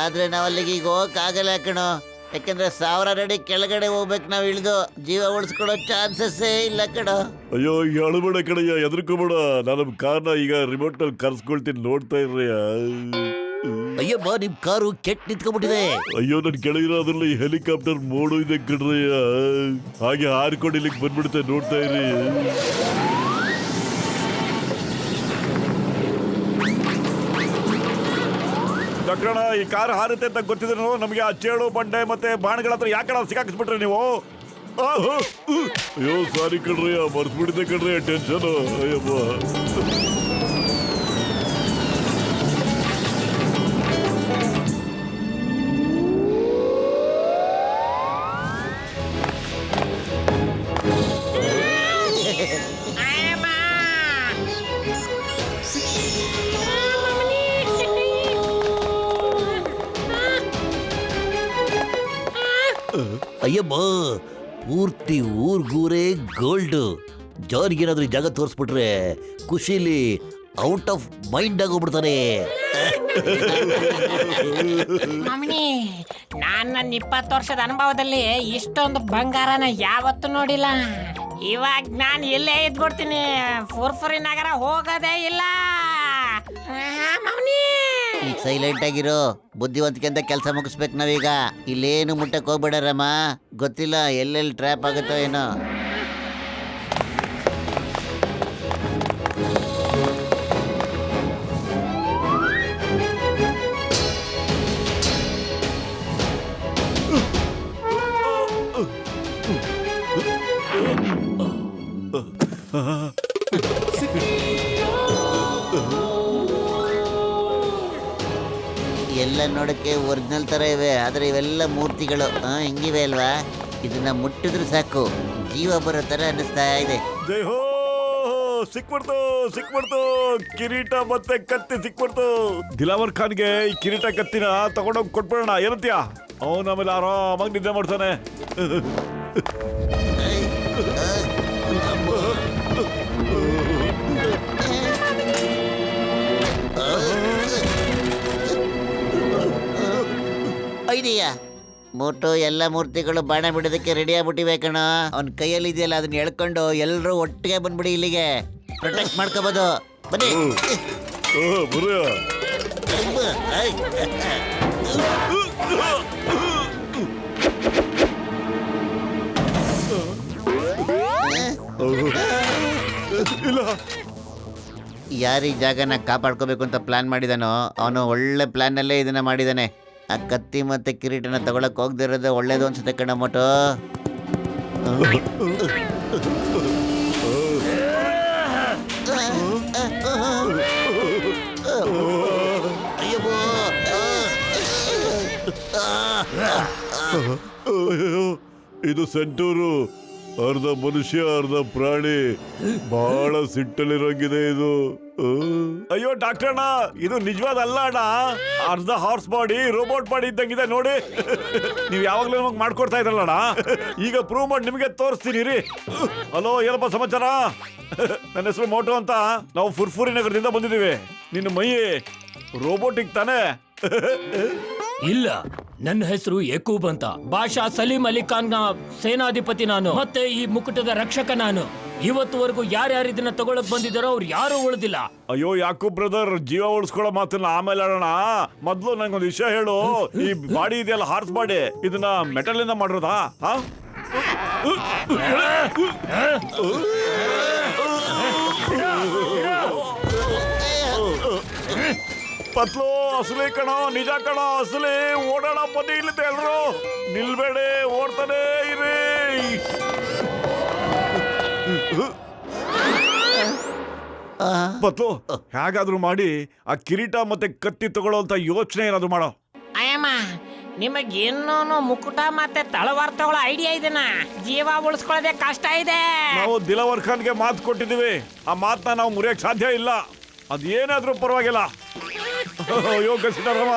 ಆದ್ರೆ ನಾವ್ ಅಲ್ಲಿಗೆ ಈಗ ಹೋಗಕ್ ಆಗಲ್ಲ ಕಣೋ. ಯಾಕಂದ್ರೆ 1000 ಅಡಿ ಕೆಳಗಡೆ ಹೋಗ್ಬೇಕು ನಾವ್ ಇಳಿದು. ಜೀವ ಉಳಿಸ್ಕೊಡೋ ಚಾನ್ಸಸ್ಸೇ ಇಲ್ಲ ಕಣೋ. ಅಯ್ಯೋ ಅಳಬೇಡ ಕಣಯ್ಯ, ಎದ್ರಕೋಬೇಡ. ನಾನು ಕಾರ್ನ ಈಗ ರಿಮೋಟ್ ನಲ್ಲಿ ಕರ್ಸ್ಕೊಳ್ತೀನಿ, ನೋಡ್ತಾ ಇರ್ರಿ. ಅಯ್ಯಪ್ಪ, ನಿಮ್ ಕಾರು ಕೆಟ್ಟ ನಿಂತ್ಕೊಂಡ್ಬಿಟ್ಟಿದೆ. ಅಯ್ಯೋ, ನನ್ ಕೆಳಗಿರೋದ್ರಲ್ಲಿ ಹೆಲಿಕಾಪ್ಟರ್ ಮೋಡು ಇದೆ ಕಣ್ರಯ್ಯ. ಹಾಗೆ ಹಾರಿಕೊಂಡು ಇಲ್ಲಿಗೆ ಬಂದ್ಬಿಡುತ್ತೆ, ನೋಡ್ತಾ ಇರಿ. ಡಾಕ್ಟರ್, ಈ ಕಾರ್ ಹಾರುತ್ತೆ ಅಂತ ಗೊತ್ತಿದ್ರು ನಮಗೆ ಆ ಚೇಳು ಬಂಡೆ ಮತ್ತೆ ಬಾಣಗಳ ಹತ್ರ ಯಾಕಡೆ ಸಿಕ್ಕಾಕಿಸ್ಬಿಟ್ರೆ ನೀವು? ಅಯ್ಯೋ ಸಾರಿ ಕಣ್ರಯ್ಯ, ಮರ್ಸ್ಬಿಟ್ಟಿದೆ ಕಣ್ರಯ್ಯ, ಟೆನ್ಷನ್. ಅಯ್ಯಪ್ಪ, ಅಯ್ಯಮ್ಮ, ಪೂರ್ತಿ ಊರ್ಗೂರೇ ಗೋಲ್ಡ್. ಜಾನ್ಗೇನಾದ್ರೂ ಈ ಜಾಗ ತೋರಿಸ್ಬಿಟ್ರೆ ಖುಷಿಲಿ ಔಟ್ ಆಫ್ ಮೈಂಡ್ ಆಗೋಗ್ಬಿಡ್ತಾನೆ. ಮಮ್ಮಿ, ನಾನ್ ನನ್ನ 20 ವರ್ಷದ ಅನುಭವದಲ್ಲಿ ಇಷ್ಟೊಂದು ಬಂಗಾರನ ಯಾವತ್ತೂ ನೋಡಿಲ್ಲ. ಇವಾಗ ನಾನು ಇಲ್ಲೇ ಇದ್ಬಿಡ್ತೀನಿ, ಫುರ್ಫುರಿ ನಗರ ಹೋಗೋದೇ ಇಲ್ಲ. ಮಮ್ಮಿ, ಈಗ ಸೈಲೆಂಟ್ ಆಗಿರೋ, ಬುದ್ಧಿವಂತಿಕೆ ಅಂತ ಕೆಲಸ ಮುಗಿಸ್ಬೇಕು ನಾವೀಗ. ಇಲ್ಲೇನು ಮುಟ್ಟಕ್ಕೆ ಹೋಗ್ಬೇಡಾರಮ್ಮ, ಗೊತ್ತಿಲ್ಲ ಎಲ್ಲೆಲ್ಲಿ ಟ್ರ್ಯಾಪ್ ಆಗುತ್ತೋ ಏನೋ. ಎಲ್ಲ ನೋಡಕ್ಕೆ ಒರಿಜಿನಲ್ ತರ ಇವೆ, ಆದ್ರೆ ಇವೆಲ್ಲ ಮೂರ್ತಿಗಳು ಹಿಂಗಿವೆ ಅಲ್ವಾ? ಇದನ್ನ ಮುಟ್ಟಿದ್ರೆ ಸಾಕು ಜೀವ ಬರೋ ತರ ಅನ್ನಿಸ್ತಾ ಇದೆ. ಜೈ ಹೋ, ಸಿಕ್ಬಿಡ್ತು ಕಿರೀಟ ಮತ್ತೆ ಕತ್ತಿ ಸಿಕ್ಬಿಡ್ತು. ದಿಲಾವರ್ ಖಾನ್ಗೆ ಈ ಕಿರೀಟ ಕತ್ತಿನ ತಗೊಂಡೋಗಿ ಕೊಟ್ಬಿಡೋಣ, ಏನಂತೀಯ? ಅವನ ಆಮೇಲೆ ಆರಾಮಾಗಿ ನಿದ್ದೆ ಮಾಡ್ತಾನೆ. ಐಡಿಯಾ ಮೋಟೋ, ಎಲ್ಲ ಮೂರ್ತಿಗಳು ಬಾಣ ಬಿಡೋದಕ್ಕೆ ರೆಡಿ ಆಗ್ಬಿಟ್ಟಿವೆ ಕಣ. ಅವ್ನ ಕೈಯಲ್ಲಿ ಇದೆಯಲ್ಲ, ಅದನ್ನ ಎಳ್ಕೊಂಡು ಎಲ್ಲರೂ ಒಟ್ಟಿಗೆ ಬಂದ್ಬಿಡಿ, ಇಲ್ಲಿಗೆ ಪ್ರೊಟೆಕ್ಟ್ ಮಾಡ್ಕೋಬಹುದು. ಬನ್ನಿ. ಯಾರು ಈ ಜಾಗನ ಕಾಪಾಡ್ಕೋಬೇಕು ಅಂತ ಪ್ಲಾನ್ ಮಾಡಿದಾನೋ ಅವನು ಒಳ್ಳೆ ಪ್ಲಾನ್ ನಲ್ಲೇ ಇದನ್ನ ಮಾಡಿದಾನೆ. ಆ ಕತ್ತಿ ಮತ್ತೆ ಕಿರೀಟನ ತಗೊಳಕ್ ಹೋಗ್ದಿರೋದು ಒಳ್ಳೇದು ಅನ್ಸುತ್ತೆ ಕಣ ಮೋಟೋ. ಇದು ಸೆಂಟೂರು, ಅರ್ಧ ಮನುಷ್ಯ ಅರ್ಧ ಪ್ರಾಣಿ. ಬಹಳ ಸಿಟ್ಟಲ್ಲಿರೋಂಗಿದೆ ಇದು. ಅಯ್ಯೋ ಡಾಕ್ಟರ್ ಅಣ್ಣ, ಇದು ನಿಜವಾದ ಅಲ್ಲ ಅಣ್ಣ. ಅರ್ಧ ಹಾರ್ಸ್ ಬಾಡಿ ರೋಬೋಟ್ ಬಾಡಿ ಇದ್ದಂಗಿದೆ ನೋಡಿ. ನೀವು ಯಾವಾಗ್ಲೂ ನಮಗೆ ಮಾಡ್ಕೊಡ್ತಾ ಇದ್ರಲ್ಲ, ಈಗ ಪ್ರೂವ್ ಮಾಡಿ ನಿಮಗೆ ತೋರಿಸ್ತೀನಿ ರೀ. ಹಲೋ, ಏನಪ್ಪ ಸಮಾಚಾರ? ನನ್ನ ಹೆಸರು ಮೋಟೋ ಅಂತ. ನಾವು ಫುರ್ಫುರಿ ನಗರದಿಂದ ಬಂದಿದ್ದೀವಿ. ನಿನ್ನ ಮೈ ರೋಬೋಟಿಕ್ ತಾನೇ? ಇಲ್ಲ, ನನ್ನ ಹೆಸರು ಯಕೂಬ್ ಅಂತ. ಬಾಷಾ ಸಲೀಂ ಅಲಿ ಖಾನ್ ನ ಸೇನಾಧಿಪತಿ ನಾನು, ಮತ್ತೆ ಈ ಮುಕುಟದ ರಕ್ಷಕ ನಾನು. ಇವತ್ತುವರೆಗೂ ಯಾರ್ಯಾರು ಇದನ್ನ ತಗೊಳಕ್ ಬಂದಿದ್ದಾರೋ ಅವ್ರು ಯಾರು ಉಳಿದಿಲ್ಲ. ಅಯ್ಯೋ ಯಾಕೂಬ್ ಬ್ರದರ್, ಜೀವ ಉಳಿಸ್ಕೊಳ್ಳೋ ಮಾತನ್ನ ಆಮೇಲೆ ಆಡೋಣ. ಮೊದ್ಲು ನಂಗೊಂದು ವಿಷಯ ಹೇಳು. ಈ ಬಾಡಿ ಇದೆಯಲ್ಲ, ಹಾರ್ಸ್ ಬಾಡಿ, ಇದನ್ನ ಮೆಟಲ್ ಇಂದ ಮಾಡಿರೋದಾ? ಪತ್ಲು ಅಸಲಿ ಕಣೋ, ನಿಜ ಕಣೋ, ಅಸಲಿ. ಓಡಾಡ ಬನ್ನಿ ಇಲ್ಲಿದೆ ಎಲ್ರು, ನಿಲ್ಬೇಡಿ, ಓಡ್ತಾನೆ ಇರಿ. ಪತ್ಲು, ಹೇಗಾದ್ರೂ ಮಾಡಿ ಆ ಕಿರೀಟ ಮತ್ತೆ ಕತ್ತಿ ತಗೊಳ್ಳೋಂತ ಯೋಚನೆ ಏನಾದ್ರು ಮಾಡೋ. ಅಯ್ಯಮ್ಮ, ನಿಮಗೇನೋ ಮುಕುಟ ಮತ್ತೆ ತಳವಾರ ತಗೊಳ್ಳೋ ಐಡಿಯಾ ಇದೆನಾ? ಜೀವ ಉಳಿಸ್ಕೊಳ್ಳೋದೇ ಕಷ್ಟ ಇದೆ. ನಾವು ದಿಲಾವರ್ ಖಾನ್ಗೆ ಮಾತು ಕೊಟ್ಟಿದ್ದೀವಿ, ಆ ಮಾತನ್ನ ನಾವು ಮುರಿಯಕ್ ಸಾಧ್ಯ ಇಲ್ಲ. ಅದೇನಾದ್ರೂ ಪರವಾಗಿಲ್ಲ. ಅಯ್ಯೋ ಗಸಿದಾರಮ್ಮ,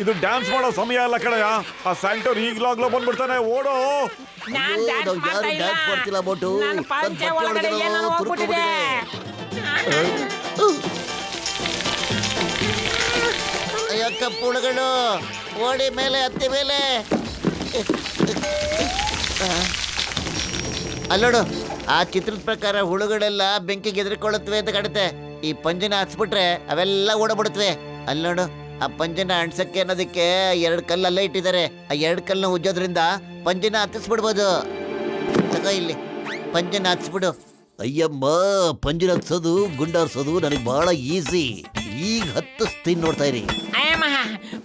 ಇದು ಡ್ಯಾನ್ಸ್ ಮಾಡೋ ಸಮಯ ಅಲ್ಲ ಕಣಯ್ಯ. ಆ ಸ್ಯಾಂಟೋರ್ ಈಗ್ಲಾಗ್ಲೋ ಬಂದ್ಬಿಡ್ತಾನೆ, ಓಡೋ. ನಾನ್ ಡ್ಯಾನ್ಸ್ ನಾವು ಮಾಡ್ತಾ ಯಾರು ಡ್ಯಾನ್ಸ್ ಮಾಡ್ತಿಲ್ಲ ಇಲ್ಲ. ಮೋಟು. ನನ್ನ ಪಂಚೆ ಒಳಗಡೆ ಏನೋ ಹೋಗ್ಬಿಟ್ಟಿದೆ. ಅಯ್ಯೋ ಕಪ್ಪುಳುಗಳು, ಓಡಿ ಮೇಲೆ ಹತ್ತಿ ಮೇಲೆ. ಅಲ್ಲೋಡು, ಆ ಚಿತ್ರದ ಪ್ರಕಾರ ಹುಳುಗಳೆಲ್ಲ ಬೆಂಕಿಗೆ ಎದುರ್ಕೊಳ್ಳುತ್ತವೆ ಅಂತ ಕಾಣುತ್ತೆ. ಈ ಪಂಜನ ಹಚ್ಬಿಟ್ರೆ ಅವೆಲ್ಲ ಓಡಬಿಡುತ್ತವೆ. ಅಲ್ಲೋಡು, ಆ ಪಂಜನ ಅಣ್ಸಕ್ಕೆ ಅನ್ನೋದಕ್ಕೆ 2 ಕಲ್ಲು ಅಲ್ಲೇ ಇಟ್ಟಿದ್ದಾರೆ. ಆ 2 ಕಲ್ಲನ್ನ ಉಜ್ಜೋದ್ರಿಂದ ಪಂಜನ ಹತ್ತಿಸ್ಬಿಡ್ಬೋದು. ತಗೋ ಇಲ್ಲಿ, ಪಂಜನ ಹಚ್ಬಿಡು. ಅಯ್ಯಮ್ಮ, ಪಂಜರ ಹತ್ಸೋದು ಗುಂಡಾರ್ಸೋದು ನನಗೆ ಬಹಳ ಈಸಿ. ಈಗ ಹತ್ತಿಸ್ತೀನಿ, ನೋಡ್ತಾ ಇರಿ. ಅಯ್ಯಮ್ಮ,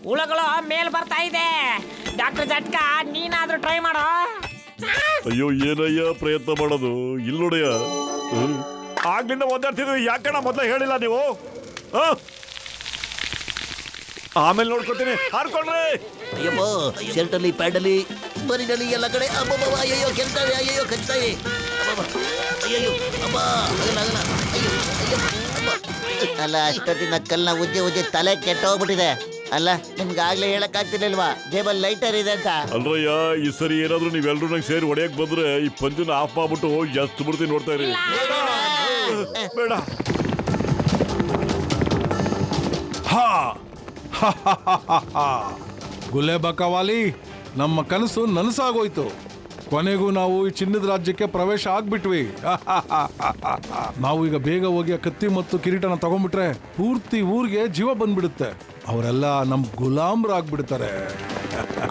ಹುಳುಗಳು ಮೇಲ್ ಬರ್ತಾ ಇದೆ. ಡಾಕ್ಟರ್ ಜಟ್ಕ, ನೀನಾದ್ರೂ ಟ್ರೈ ಮಾಡೋ. ಅಯ್ಯೋ ಏನಯ್ಯ ಪ್ರಯತ್ನ ಮಾಡೋದು? ಇಲ್ಲೋಡಯ್ಯ, ಆಗ್ಲಿಂದ ಓದಾಡ್ತಿದ್ವಿ, ಯಾಕಣ್ಣ ಮೊದಲೇ ಹೇಳಿಲ್ಲ ನೀವು? ಆಮೇಲೆ ನೋಡ್ಕೊತೀನಿ, ಹಾರ್ಕೊಳ್ರಿ. ಅಯ್ಯಮ್ಮ, ಶರ್ಟಲ್ಲಿ ಪ್ಯಾಂಟಲ್ಲಿ ಮರಿನಲ್ಲಿ ಎಲ್ಲ ಕಡೆ ಅಬ್ಬಬ್ಬ, ಅಯ್ಯೋ ಕೆಲ್ತಾವೆ, ಅಯ್ಯೋ ಕಚ್ತಾವೆ, ಅಯ್ಯೋ ಅಮ್ಮ, ಆಗಲ್ಲ ಆಗಲ್ಲ, ಅಯ್ಯೋ ಅಯ್ಯೋ ಅಮ್ಮ. ಅಲ್ಲ, ಅಷ್ಟೊತ್ತಿನ ಕಲ್ನ ಉಜ್ಜಿ ಉಜ್ಜಿ ತಲೆ ಕೆಟ್ಟೋಗ್ಬಿಟ್ಟಿದೆ. ಅಲ್ಲ ನಿಮ್ಗೆ ಆಗ್ಲೇ ಹೇಳಕ್ ಆಗ್ತಿರ್ಲಿಲ್ವಾ ಜೇಬಲ್ ಲೈಟರ್ ಇದೆ ಅಂತ? ಅಲ್ರಯ್ಯ, ಈ ಸರಿ ಏನಾದ್ರೂ ನೀವೆಲ್ರೂ ನಂಗೆ ಸೇರಿ ಹೊಡೆಯಕ್ ಬಂದ್ರೆ ಈ ಪಂಜನ ಆಫ್ ಮಾಡ್ಬಿಟ್ಟು ಎಷ್ಟು ಬಿಡ್ತೀನಿ ನೋಡ್ತಾ ಇರಿ. ಬೇಡ. ಗುಲೆ ಬಕವಾಲಿ, ನಮ್ಮ ಕನಸು ನನಸಾಗೋಯ್ತು. ಕೊನೆಗೂ ನಾವು ಈ ಚಿನ್ನದ ರಾಜ್ಯಕ್ಕೆ ಪ್ರವೇಶ ಆಗ್ಬಿಟ್ವಿ. ನಾವು ಈಗ ಬೇಗ ಹೋಗಿ ಆ ಕತ್ತಿ ಮತ್ತು ಕಿರೀಟನ ತಗೊಂಡ್ಬಿಟ್ರೆ ಪೂರ್ತಿ ಊರಿಗೆ ಜೀವ ಬಂದ್ಬಿಡುತ್ತೆ. ಅವರೆಲ್ಲ ನಮ್ ಗುಲಾಮ್ರಾಗ್ಬಿಡ್ತಾರೆ.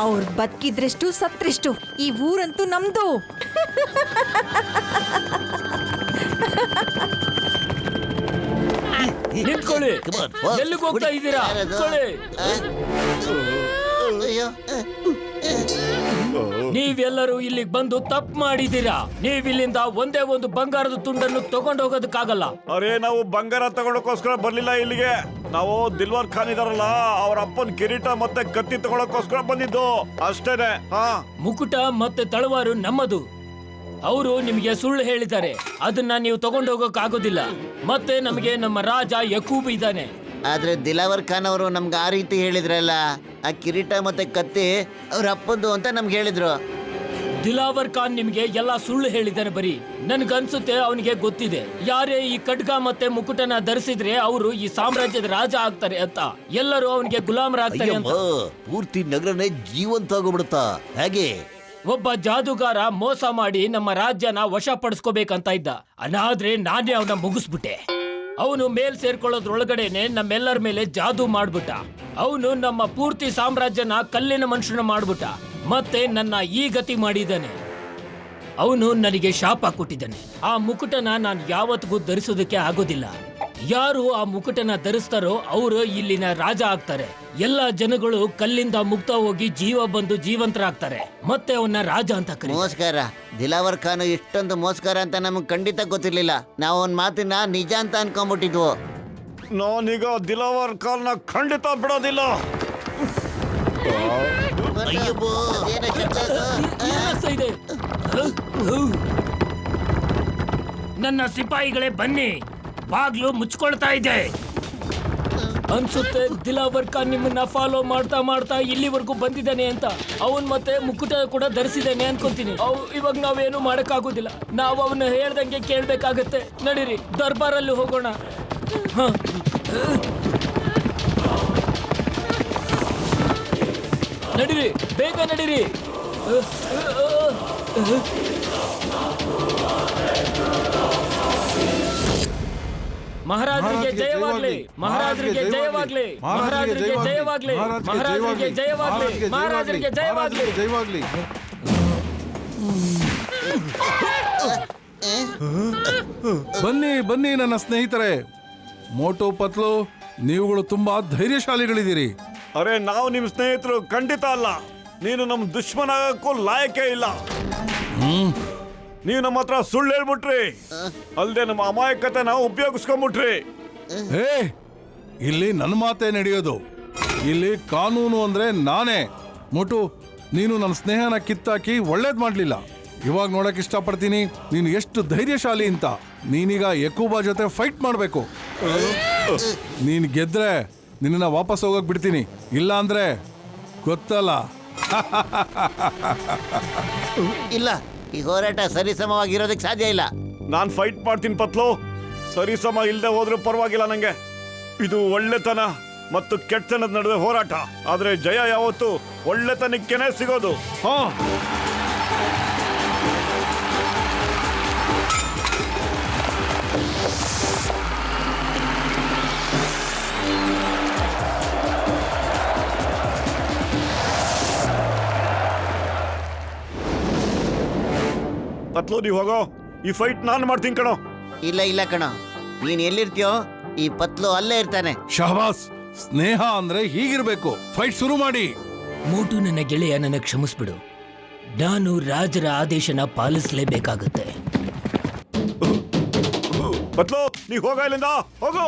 ಅವ್ರು ಬದುಕಿದ್ರೆಷ್ಟು ಸತ್ರೆಷ್ಟು, ಈ ಊರಂತೂ ನಮ್ದು. ನಿಂತ್ಕೊಳ್ಳಿ. Come on, fast. ಎಲ್ಲಿಗೆ ಹೋಗ್ತಾ ಇದ್ದೀರಾ? ನಿಂತ್ಕೊಳ್ಳಿ. ಅಯ್ಯೋ, ನೀವೆಲ್ಲರೂ ಇಲ್ಲಿಗೆ ಬಂದು ತಪ್ಪು ಮಾಡಿದ್ದೀರಾ. ನೀವಿಲ್ಲಿಂದ ಒಂದೇ ಒಂದು ಬಂಗಾರದ ತುಂಡನ್ನು ತಗೊಂಡು ಹೋಗೋದಕ್ಕಾಗಲ್ಲ. ಅರೇ, ನಾವು ಬಂಗಾರ ತಗೊಳಕೋಸ್ಕರ ಬರ್ಲಿಲ್ಲ ಇಲ್ಲಿಗೆ. ನಾವು ದಿಲ್ವಾರ್ ಖಾನ್ ಇದಾರಲ್ಲ, ಅವ್ರ ಅಪ್ಪನ ಕಿರೀಟ ಮತ್ತೆ ಕತ್ತಿ ತಗೊಳಕೋಸ್ಕರ ಬಂದಿದ್ದು ಅಷ್ಟೇನೆ. ಹಾ, ಮುಕುಟ ಮತ್ತೆ ತಳವಾರು ನಮ್ಮದು. ಅವರು ನಿಮಗೆ ಸುಳ್ಳು ಹೇಳಿದ್ದಾರೆ. ಅದನ್ನ ನೀವು ತಗೊಂಡು ಹೋಗೋಕ್ ಆಗೋದಿಲ್ಲ. ಮತ್ತೆ ನಮಗೆ ನಮ್ಮ ರಾಜ ಯಕೂಬ್ ಇದ್ದಾನೆ. ಆದ್ರೆ ದಿಲಾವರ್ ಖಾನ್ ಅವರು ನಮ್ಗೆ ಆ ರೀತಿ ಹೇಳಿದ್ರಲ್ಲ, ಆ ಕಿರೀಟ ಮತ್ತೆ ಕತ್ತಿ ಅವ್ರ ಅಪ್ಪಂದು ಅಂತ ನಮ್ಗೆ ಹೇಳಿದ್ರು. ದಿಲಾವರ್ ಖಾನ್ ನಿಮ್ಗೆ ಎಲ್ಲ ಸುಳ್ಳು ಹೇಳಿದ್ದಾನೆ ಬರೀ. ನನ್ಗನ್ಸುತ್ತೆ ಅವನಿಗೆ ಗೊತ್ತಿದೆ ಯಾರೇ ಈ ಖಡ್ಗ ಮತ್ತೆ ಮುಕುಟನ ಧರಿಸಿದ್ರೆ ಅವರು ಈ ಸಾಮ್ರಾಜ್ಯದ ರಾಜ ಆಗ್ತಾರೆ ಅಂತ. ಎಲ್ಲರೂ ಅವನಿಗೆ ಗುಲಾಮರಾಗ್ತಾರೆ ಅಂತ. ಅಯ್ಯಮ್ಮ, ಪೂರ್ತಿ ನಗರನೇ ಜೀವಂತ ಆಗೋಗ್ಬಿಡುತ್ತಾ ಹೇಗೆ? ಒಬ್ಬ ಜಾದೂಗಾರ ಮೋಸ ಮಾಡಿ ನಮ್ಮ ರಾಜ್ಯನ ವಶಪಡಿಸ್ಕೋಬೇಕಂತ ಇದ್ದ. ಅನಾದ್ರೆ ನಾನೇ ಅವನ ಮುಗಿಸ್ಬಿಟ್ಟೆ. ಅವನು ಮೇಲ್ ಸೇರ್ಕೊಳ್ಳೋದ್ರೊಳಗಡೆನೆ ನಮ್ಮೆಲ್ಲರ ಮೇಲೆ ಜಾದೂ ಮಾಡ್ಬಿಟ್ಟ. ಅವನು ನಮ್ಮ ಪೂರ್ತಿ ಸಾಮ್ರಾಜ್ಯನ ಕಲ್ಲಿನ ಮನುಷ್ಯನ ಮಾಡ್ಬಿಟ್ಟ. ಮತ್ತೆ ನನ್ನ ಈ ಗತಿ ಮಾಡಿದ್ದಾನೆ. ಅವನು ನನಗೆ ಶಾಪ ಕೊಟ್ಟಿದ್ದಾನೆ. ಆ ಮುಕುಟನ ನಾನು ಯಾವತ್ತಿಗೂ ಧರಿಸೋದಕ್ಕೆ ಆಗೋದಿಲ್ಲ. ಯಾರು ಆ ಮುಕುಟನ ಧರಿಸ್ತಾರೋ ಅವರು ಇಲ್ಲಿನ ರಾಜ ಆಗ್ತಾರೆ. ಎಲ್ಲ ಜನಗಳು ಕಲ್ಲಿಂದ ಮುಕ್ತ ಹೋಗಿ ಜೀವ ಬಂದು ಜೀವಂತರಾಗ್ತಾರೆ. ಮತ್ತೆ ಅವನ್ನ ರಾಜ ಅಂತ ಕರೀತಾರೆ. ಮೋಸ್ಕಾರ ದಿಲಾವರ್ ಖಾನ್ ಇಷ್ಟೊಂದು ಮೋಸ್ಕಾರ ಅಂತ ನಮ್ಗೆ ಖಂಡಿತ ಗೊತ್ತಿರ್ಲಿಲ್ಲ. ನಾವು ಒಂದ್ ಮಾತಿನ ನಿಜ ಅಂತ ಅನ್ಕೊಂಡ್ಬಿಟ್ಟಿದ್ವು. ನಾನೀಗ ದಿಲಾವರ್ ಖಾನ್ನ ಖಂಡಿತ ಬಿಡೋದಿಲ್ಲ. ಅಯ್ಯಬ್ಬೋ. ಅದೇನೋ ಶಬ್ದ ಅದು? ಏನಾಗ್ತಾ ಇದೆ? ನನ್ನ ಸಿಪಾಯಿಗಳೇ ಬನ್ನಿ, ಬಾಗ್ಲು ಮುಚ್ಕೊಳ್ತಾ ಇದೆ. ಅನ್ಸುತ್ತೆ ದಿಲಾವರ್ ಖಾನ್ ನಿಮ್ಮನ್ನ ಫಾಲೋ ಮಾಡ್ತಾ ಮಾಡ್ತಾ ಇಲ್ಲಿವರೆಗೂ ಬಂದಿದ್ದಾನೆ ಅಂತ. ಅವನ್ ಮತ್ತೆ ಮುಕುಟ ಕೂಡ ಧರಿಸಿದ್ದಾನೆ ಅನ್ಕೊಂತೀನಿ. ಇವಾಗ ನಾವೇನು ಮಾಡಕ್ಕಾಗೋದಿಲ್ಲ. ನಾವು ಅವನ್ನ ಹೇಳ್ದಂಗೆ ಕೇಳ್ಬೇಕಾಗತ್ತೆ. ನಡೀರಿ, ದರ್ಬಾರಲ್ಲಿ ಹೋಗೋಣ. ಹ. ನಡೀರಿ, ಬೇಗ ನಡೀರಿ. ಮಹಾರಾಜರಿಗೆ ಜಯವಾಗ್ಲಿ, ಮಹಾರಾಜರಿಗೆ ಜಯವಾಗ್ಲಿ, ಮಹಾರಾಜರಿಗೆ ಜಯವಾಗ್ಲಿ, ಮಹಾರಾಜರಿಗೆ ಜಯವಾಗ್ಲಿ, ಮಹಾರಾಜರಿಗೆ ಜಯವಾಗ್ಲಿ. ಜಯವಾಗ್ಲಿ. ಬನ್ನಿ ಬನ್ನಿ ನನ್ನ ಸ್ನೇಹಿತರೆ. ಮೋಟು ಪತ್ಲು, ನೀವುಗಳು ತುಂಬಾ ಧೈರ್ಯಶಾಲಿಗಳಿದ್ದೀರಿ. ಅರೆ, ನಾವು ನಿಮ್ ಸ್ನೇಹಿತರು ಖಂಡಿತ ಅಲ್ಲ. ನೀನು ನಮ್ ದುಶ್ಮನ ಆಗಕ್ಕೂ ಲಾಯಕೇ ಇಲ್ಲ. ನೀವು ನಮ್ಮ ಹತ್ರ ಸುಳ್ಳು ಹೇಳ್ಬಿಟ್ರಿ, ಅಲ್ದೆ ನಮ್ಮ ಅಮಾಯಕತೆ ನಾವು ಉಪಯೋಗಿಸ್ಕೊಂಡ್ಬಿಟ್ರಿ. ಏ, ಇಲ್ಲಿ ನನ್ನ ಮಾತೇ ನಡೆಯೋದು. ಇಲ್ಲಿ ಕಾನೂನು ಅಂದ್ರೆ ನಾನೇ. ಮೋಟು, ನೀನು ನನ್ನ ಸ್ನೇಹನ ಕಿತ್ತಾಕಿ ಒಳ್ಳೇದ್ ಮಾಡ್ಲಿಲ್ಲ. ಇವಾಗ ನೋಡಕ್ ಇಷ್ಟಪಡ್ತೀನಿ ನೀನು ಎಷ್ಟು ಧೈರ್ಯಶಾಲಿ ಅಂತ. ನೀನೀಗ ಯಕೂಬಾ ಜೊತೆ ಫೈಟ್ ಮಾಡ್ಬೇಕು. ನೀನ್ ಗೆದ್ರೆ ನಿನ್ನ ವಾಪಸ್ ಹೋಗಕ್ ಬಿಡ್ತೀನಿ, ಇಲ್ಲ ಅಂದ್ರೆ ಗೊತ್ತಲ್ಲ. ಇಲ್ಲ, ಈ ಹೋರಾಟ ಸರಿಸಮವಾಗಿರೋದಕ್ಕೆ ಸಾಧ್ಯ ಇಲ್ಲ. ನಾನ್ ಫೈಟ್ ಮಾಡ್ತೀನಿ ಪತ್ಲು. ಸರಿಸಮ ಇಲ್ದೆ ಹೋದ್ರೂ ಪರವಾಗಿಲ್ಲ ನಂಗೆ. ಇದು ಒಳ್ಳೆತನ ಮತ್ತು ಕೆಟ್ಟತನದ ನಡುವೆ ಹೋರಾಟ. ಆದ್ರೆ ಜಯ ಯಾವತ್ತು ಒಳ್ಳೆತನಕ್ಕೇನೆ ಸಿಗೋದು. ಹಾ, ಪತ್ಲು, ನೀವು ಹೋಗೋ. ಈ ಫೈಟ್ ನಾನು ಮಾಡ್ತೀನಿ ಕಣೋ. ಇಲ್ಲ ಇಲ್ಲ ಕಣೋ, ನೀನ್ ಎಲ್ಲಿರ್ತೀಯೋ ಈ ಪತ್ಲು ಅಲ್ಲೇ ಇರ್ತಾನೆ. ಶಹಬಾಸ್, ಸ್ನೇಹ ಅಂದ್ರೆ ಹೀಗಿರ್ಬೇಕು. ಫೈಟ್ ಶುರು ಮಾಡಿ. ಮೋಟು ನನ್ನ ಗೆಳೆಯ, ನನ್ನ ಕ್ಷಮಿಸ್ಬಿಡು. ನಾನು ರಾಜರ ಆದೇಶನ ಪಾಲಿಸಲೇಬೇಕಾಗುತ್ತೆ. ಪತ್ಲು, ನೀ ಹೋಗ ಇಲ್ಲಿಂದ, ಹೋಗು.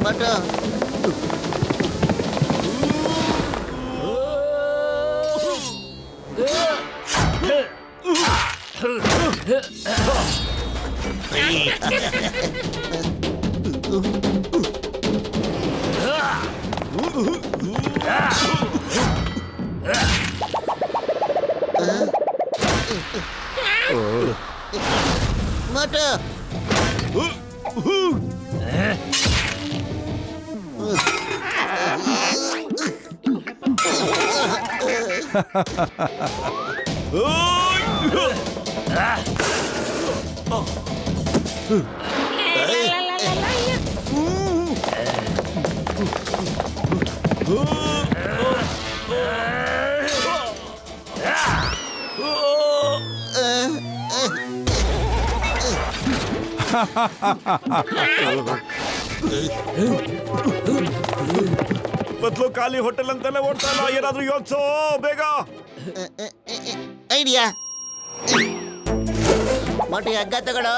ಮೋಟು, ಮೋಟು ಬತ್ಲು ಖಾಲಿ ಹೋಟೆಲ್ ಅಂತಾನೆ ಓಡ್ತಾ ಇಲ್ಲ, ಏನಾದ್ರೂ ಯೋಚಿಸೋ ಬೇಗ. ಐಡಿಯಾ. ಮೋಟಿ ಹಗ್ಗ ತಗೊಳ್ಳೋ,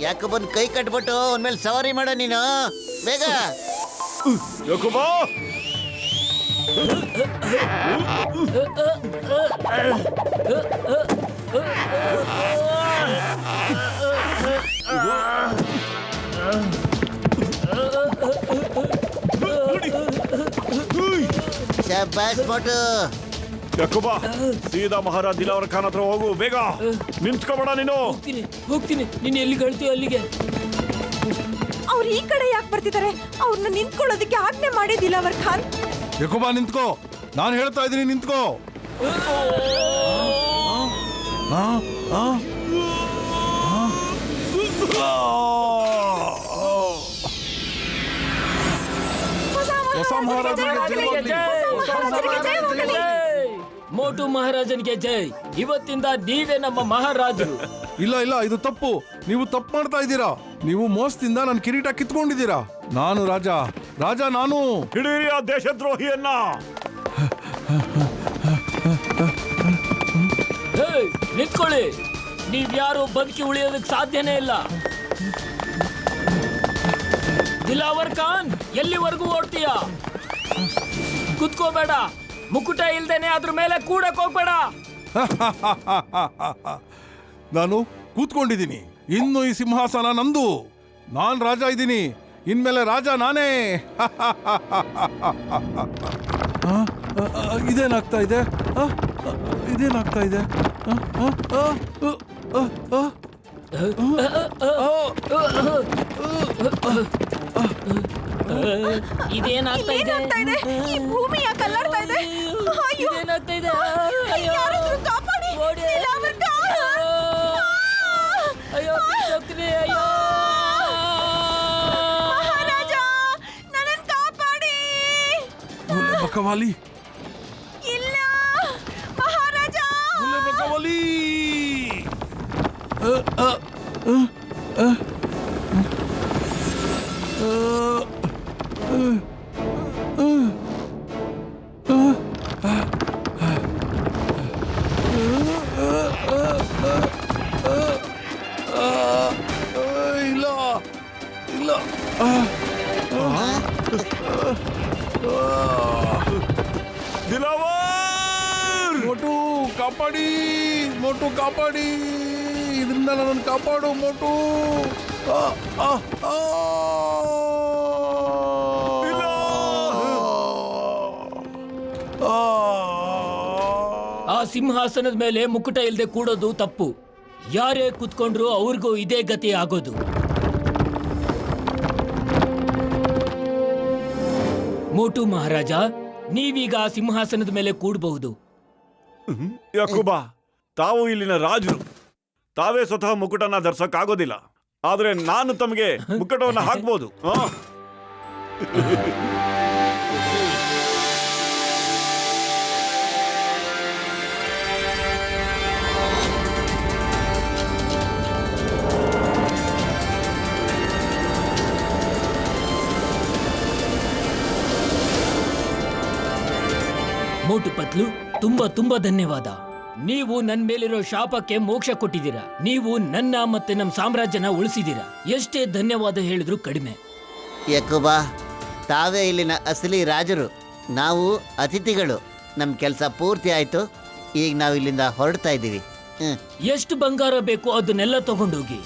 ಯಾಕೆ ಬಂದು ಕೈ ಕಟ್ಬಿಟ್ಟು ಒಂದ್ಮೇಲೆ ಸವಾರಿ ಮಾಡೋ ನೀನು, ಬೇಗ. ಯಾಕುಬಾ ಶಬ್ಬಾಸ್ ಮೋಟು. ಯಾಕುಬಾ ಸೀದಾ ಮಹಾರಾಜ್ ದಿಲಾವರ್ ಖಾನ್ ಹತ್ರ ಹೋಗು, ಬೇಗ ನಿಂತ್ಕೊಬೇಡ ನೀನು. ಹೋಗ್ತೀನಿ, ನೀನು ಎಲ್ಲಿಗೆ ಹೇಳ್ತೀಯೋ ಅಲ್ಲಿಗೆ. ಅವ್ರು ಈ ಕಡೆ ಯಾಕೆ ಬರ್ತಿದ್ದಾರೆ? ಅವ್ರನ್ನ ನಿಂತ್ಕೊಳ್ಳೋದಕ್ಕೆ ಆಜ್ಞೆ ಮಾಡಿ ದಿಲಾವರ್ ಖಾನ್. ಯಾಕೋಬಾ ನಿಂತ್ಕೋ, ನಾನು ಹೇಳ್ತಾ ಇದ್ದೀನಿ ನಿಂತ್ಕೋ. ಹೊಸ ಮಹಾರಾಜನಿಗೆ ಮೋಟು ಮಹಾರಾಜನಿಗೆ ಜೈ. ಇವತ್ತಿಂದ ನೀವೇ ನಮ್ಮ ಮಹಾರಾಜರು. ಇಲ್ಲ ಇಲ್ಲ, ಇದು ತಪ್ಪು. ನೀವು ತಪ್ಪು ಮಾಡ್ತಾ ಇದ್ದೀರಾ. ನೀವು ಮೋಸದಿಂದ ನನ್ನ ಕಿರೀಟ ಕಿತ್ಕೊಂಡಿದ್ದೀರಾ. ನಾನು ರಾಜ, ನಾನು. ಹಿಡೀರಿ ಆ ದೇಶದ್ರೋಹಿಯನ್ನ. ನಿಂತ್ಕೊಳ್ಳಿ, ನೀವ್ಯಾರು ಬದುಕಿ ಉಳಿಯೋದಕ್ಕೆ ಸಾಧ್ಯನೇ ಇಲ್ಲ. ದಿಲಾವರ್ ಖಾನ್, ಎಲ್ಲಿವರೆಗೂ ಓಡ್ತೀಯ? ಕುತ್ಕೋಬೇಡ, ಮುಕುಟ ಇಲ್ದೇನೆ ಅದ್ರ ಮೇಲೆ ಕೂಡಕ್ ಹೋಗ್ಬೇಡ. ನಾನು ಕೂತ್ಕೊಂಡಿದ್ದೀನಿ. ಇನ್ನು ಈ ಸಿಂಹಾಸನ ನಂದು. ನಾನ್ ರಾಜ ಇದ್ದೀನಿ. ಇನ್ಮೇಲೆ ರಾಜ ನಾನೇ. ಇದೇನಾಗ್ತಾ ಇದೆ? ಇದೇನಾಗ್ತಾ ಇದೆ? ಇದೇನಾಗ್ತಾ ಇದೆ? ಈ ಭೂಮಿ ಯಾಕೆ ಅಲ್ಲಾಡ್ತಾ ಇದೆ? ಅಯ್ಯೋ, ಇದೇನಾಗ್ತಾ ಇದೆ? ಯಾರಾದ್ರೂ ಕಾಪಾಡಿ, ದಿಲಾವರ್ ಖಾನ್. ಅಯ್ಯೋ, ಹೋಗ್ತೀನಿ, ಅಯ್ಯೋ. ಮಹಾರಾಜ, ನನ್ನನ್ನು ಕಾಪಾಡಿ. ಬಕವಾಲಿ, ಇಲ್ಲ ಮಹಾರಾಜ. ಬಕವಾಲಿ. ಇಲ್ಲ ಇಲ್ಲ, ದಿಲಾವರ್ ಮೋಟು ಕಾಪಾಡಿ, ಮೋಟು ಕಾಪಾಡಿ. ಇದರಿಂದ ನನ್ನನ್ನು ಕಾಪಾಡು ಮೋಟು. ಆ ಸಿಂಹಾಸನದ ಮೇಲೆ ಮುಕುಟ ಇಲ್ಲದೆ ಕೂಡೋದು ತಪ್ಪು. ಯಾರೇ ಕುತ್ಕೊಂಡ್ರು ಅವ್ರಿಗೂ ಇದೇ ಗತಿ ಆಗೋದು. ಮೋಟು ಮಹಾರಾಜ, ನೀವೀಗ ಆ ಸಿಂಹಾಸನದ ಮೇಲೆ ಕೂಡಬಹುದು. ಯಾಕುಬಾ, ತಾವು ಇಲ್ಲಿನ ರಾಜರು. ತಾವೇ ಸ್ವತಃ ಮುಕುಟನ ಧರಿಸಕ್ಕಾಗೋದಿಲ್ಲ. ಆದ್ರೆ ನಾನು ತಮಗೆ ಮುಕುಟವನ್ನ ಹಾಕ್ಬೋದು. ಮೋಟು ಪತ್ಲು, ತುಂಬಾ ತುಂಬಾ ಧನ್ಯವಾದ. ನೀವು ನನ್ನ ಮೇಲಿರೋ ಶಾಪಕ್ಕೆ ಮೋಕ್ಷ ಕೊಟ್ಟಿದ್ದೀರಾ. ನೀವು ನನ್ನ ಮತ್ತೆ ನಮ್ಮ ಸಾಮ್ರಾಜ್ಯನ ಉಳಿಸಿದ್ದೀರಾ. ಎಷ್ಟೇ ಧನ್ಯವಾದ ಹೇಳಿದ್ರು ಕಡಿಮೆ. ಯಾಕುಬಾ, ತಾವೇ ಇಲ್ಲಿನ ಅಸಲಿ ರಾಜರು. ನಾವು ಅತಿಥಿಗಳು. ನಮ್ಮ ಕೆಲಸ ಪೂರ್ತಿ ಆಯ್ತು. ಈಗ ನಾವು ಇಲ್ಲಿಂದ ಹೊರಡ್ತಾ ಇದ್ದೀವಿ. ಎಷ್ಟು ಬಂಗಾರ ಬೇಕು ಅದನ್ನೆಲ್ಲ ತಗೊಂಡೋಗಿ.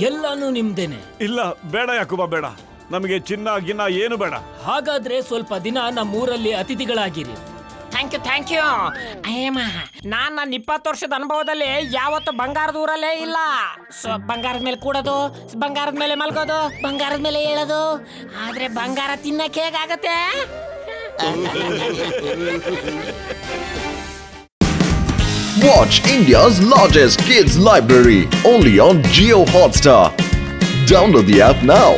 ಎಲ್ಲಾನು ನಿಮ್ದೇನೆ. ಇಲ್ಲ ಬೇಡ ಯಾಕುಬಾ, ಬೇಡ. ನಮಗೆ ಚಿನ್ನ ಗಿನ್ನ ಏನು ಬೇಡ. ಹಾಗಾದ್ರೆ ಸ್ವಲ್ಪ ದಿನ ನಮ್ಮೂರಲ್ಲಿ ಅತಿಥಿಗಳಾಗಿರಿ. Thank you ಅಯ್ಯಮ್ಮ. ನಾನ್ ನನ್ನ 20 ವರ್ಷದ ಅನುಭವದಲ್ಲಿ ಯಾವತ್ತು ಬಂಗಾರದ ಊರಲ್ಲೇ ಇಲ್ಲ. ಬಂಗಾರದ ಮೇಲೆ ಕೂಡೋದು, ಬಂಗಾರದ ಮೇಲೆ ಮಲ್ಗೋದು, ಬಂಗಾರದ ಮೇಲೆ ಹೇಳೋದು, ಆದ್ರೆ ಬಂಗಾರ ತಿನ್ನಕ್ಕೆ ಹೇಗಾಗತ್ತೆ? Watch India's largest kids library only on Jio Hotstar. Download the app now.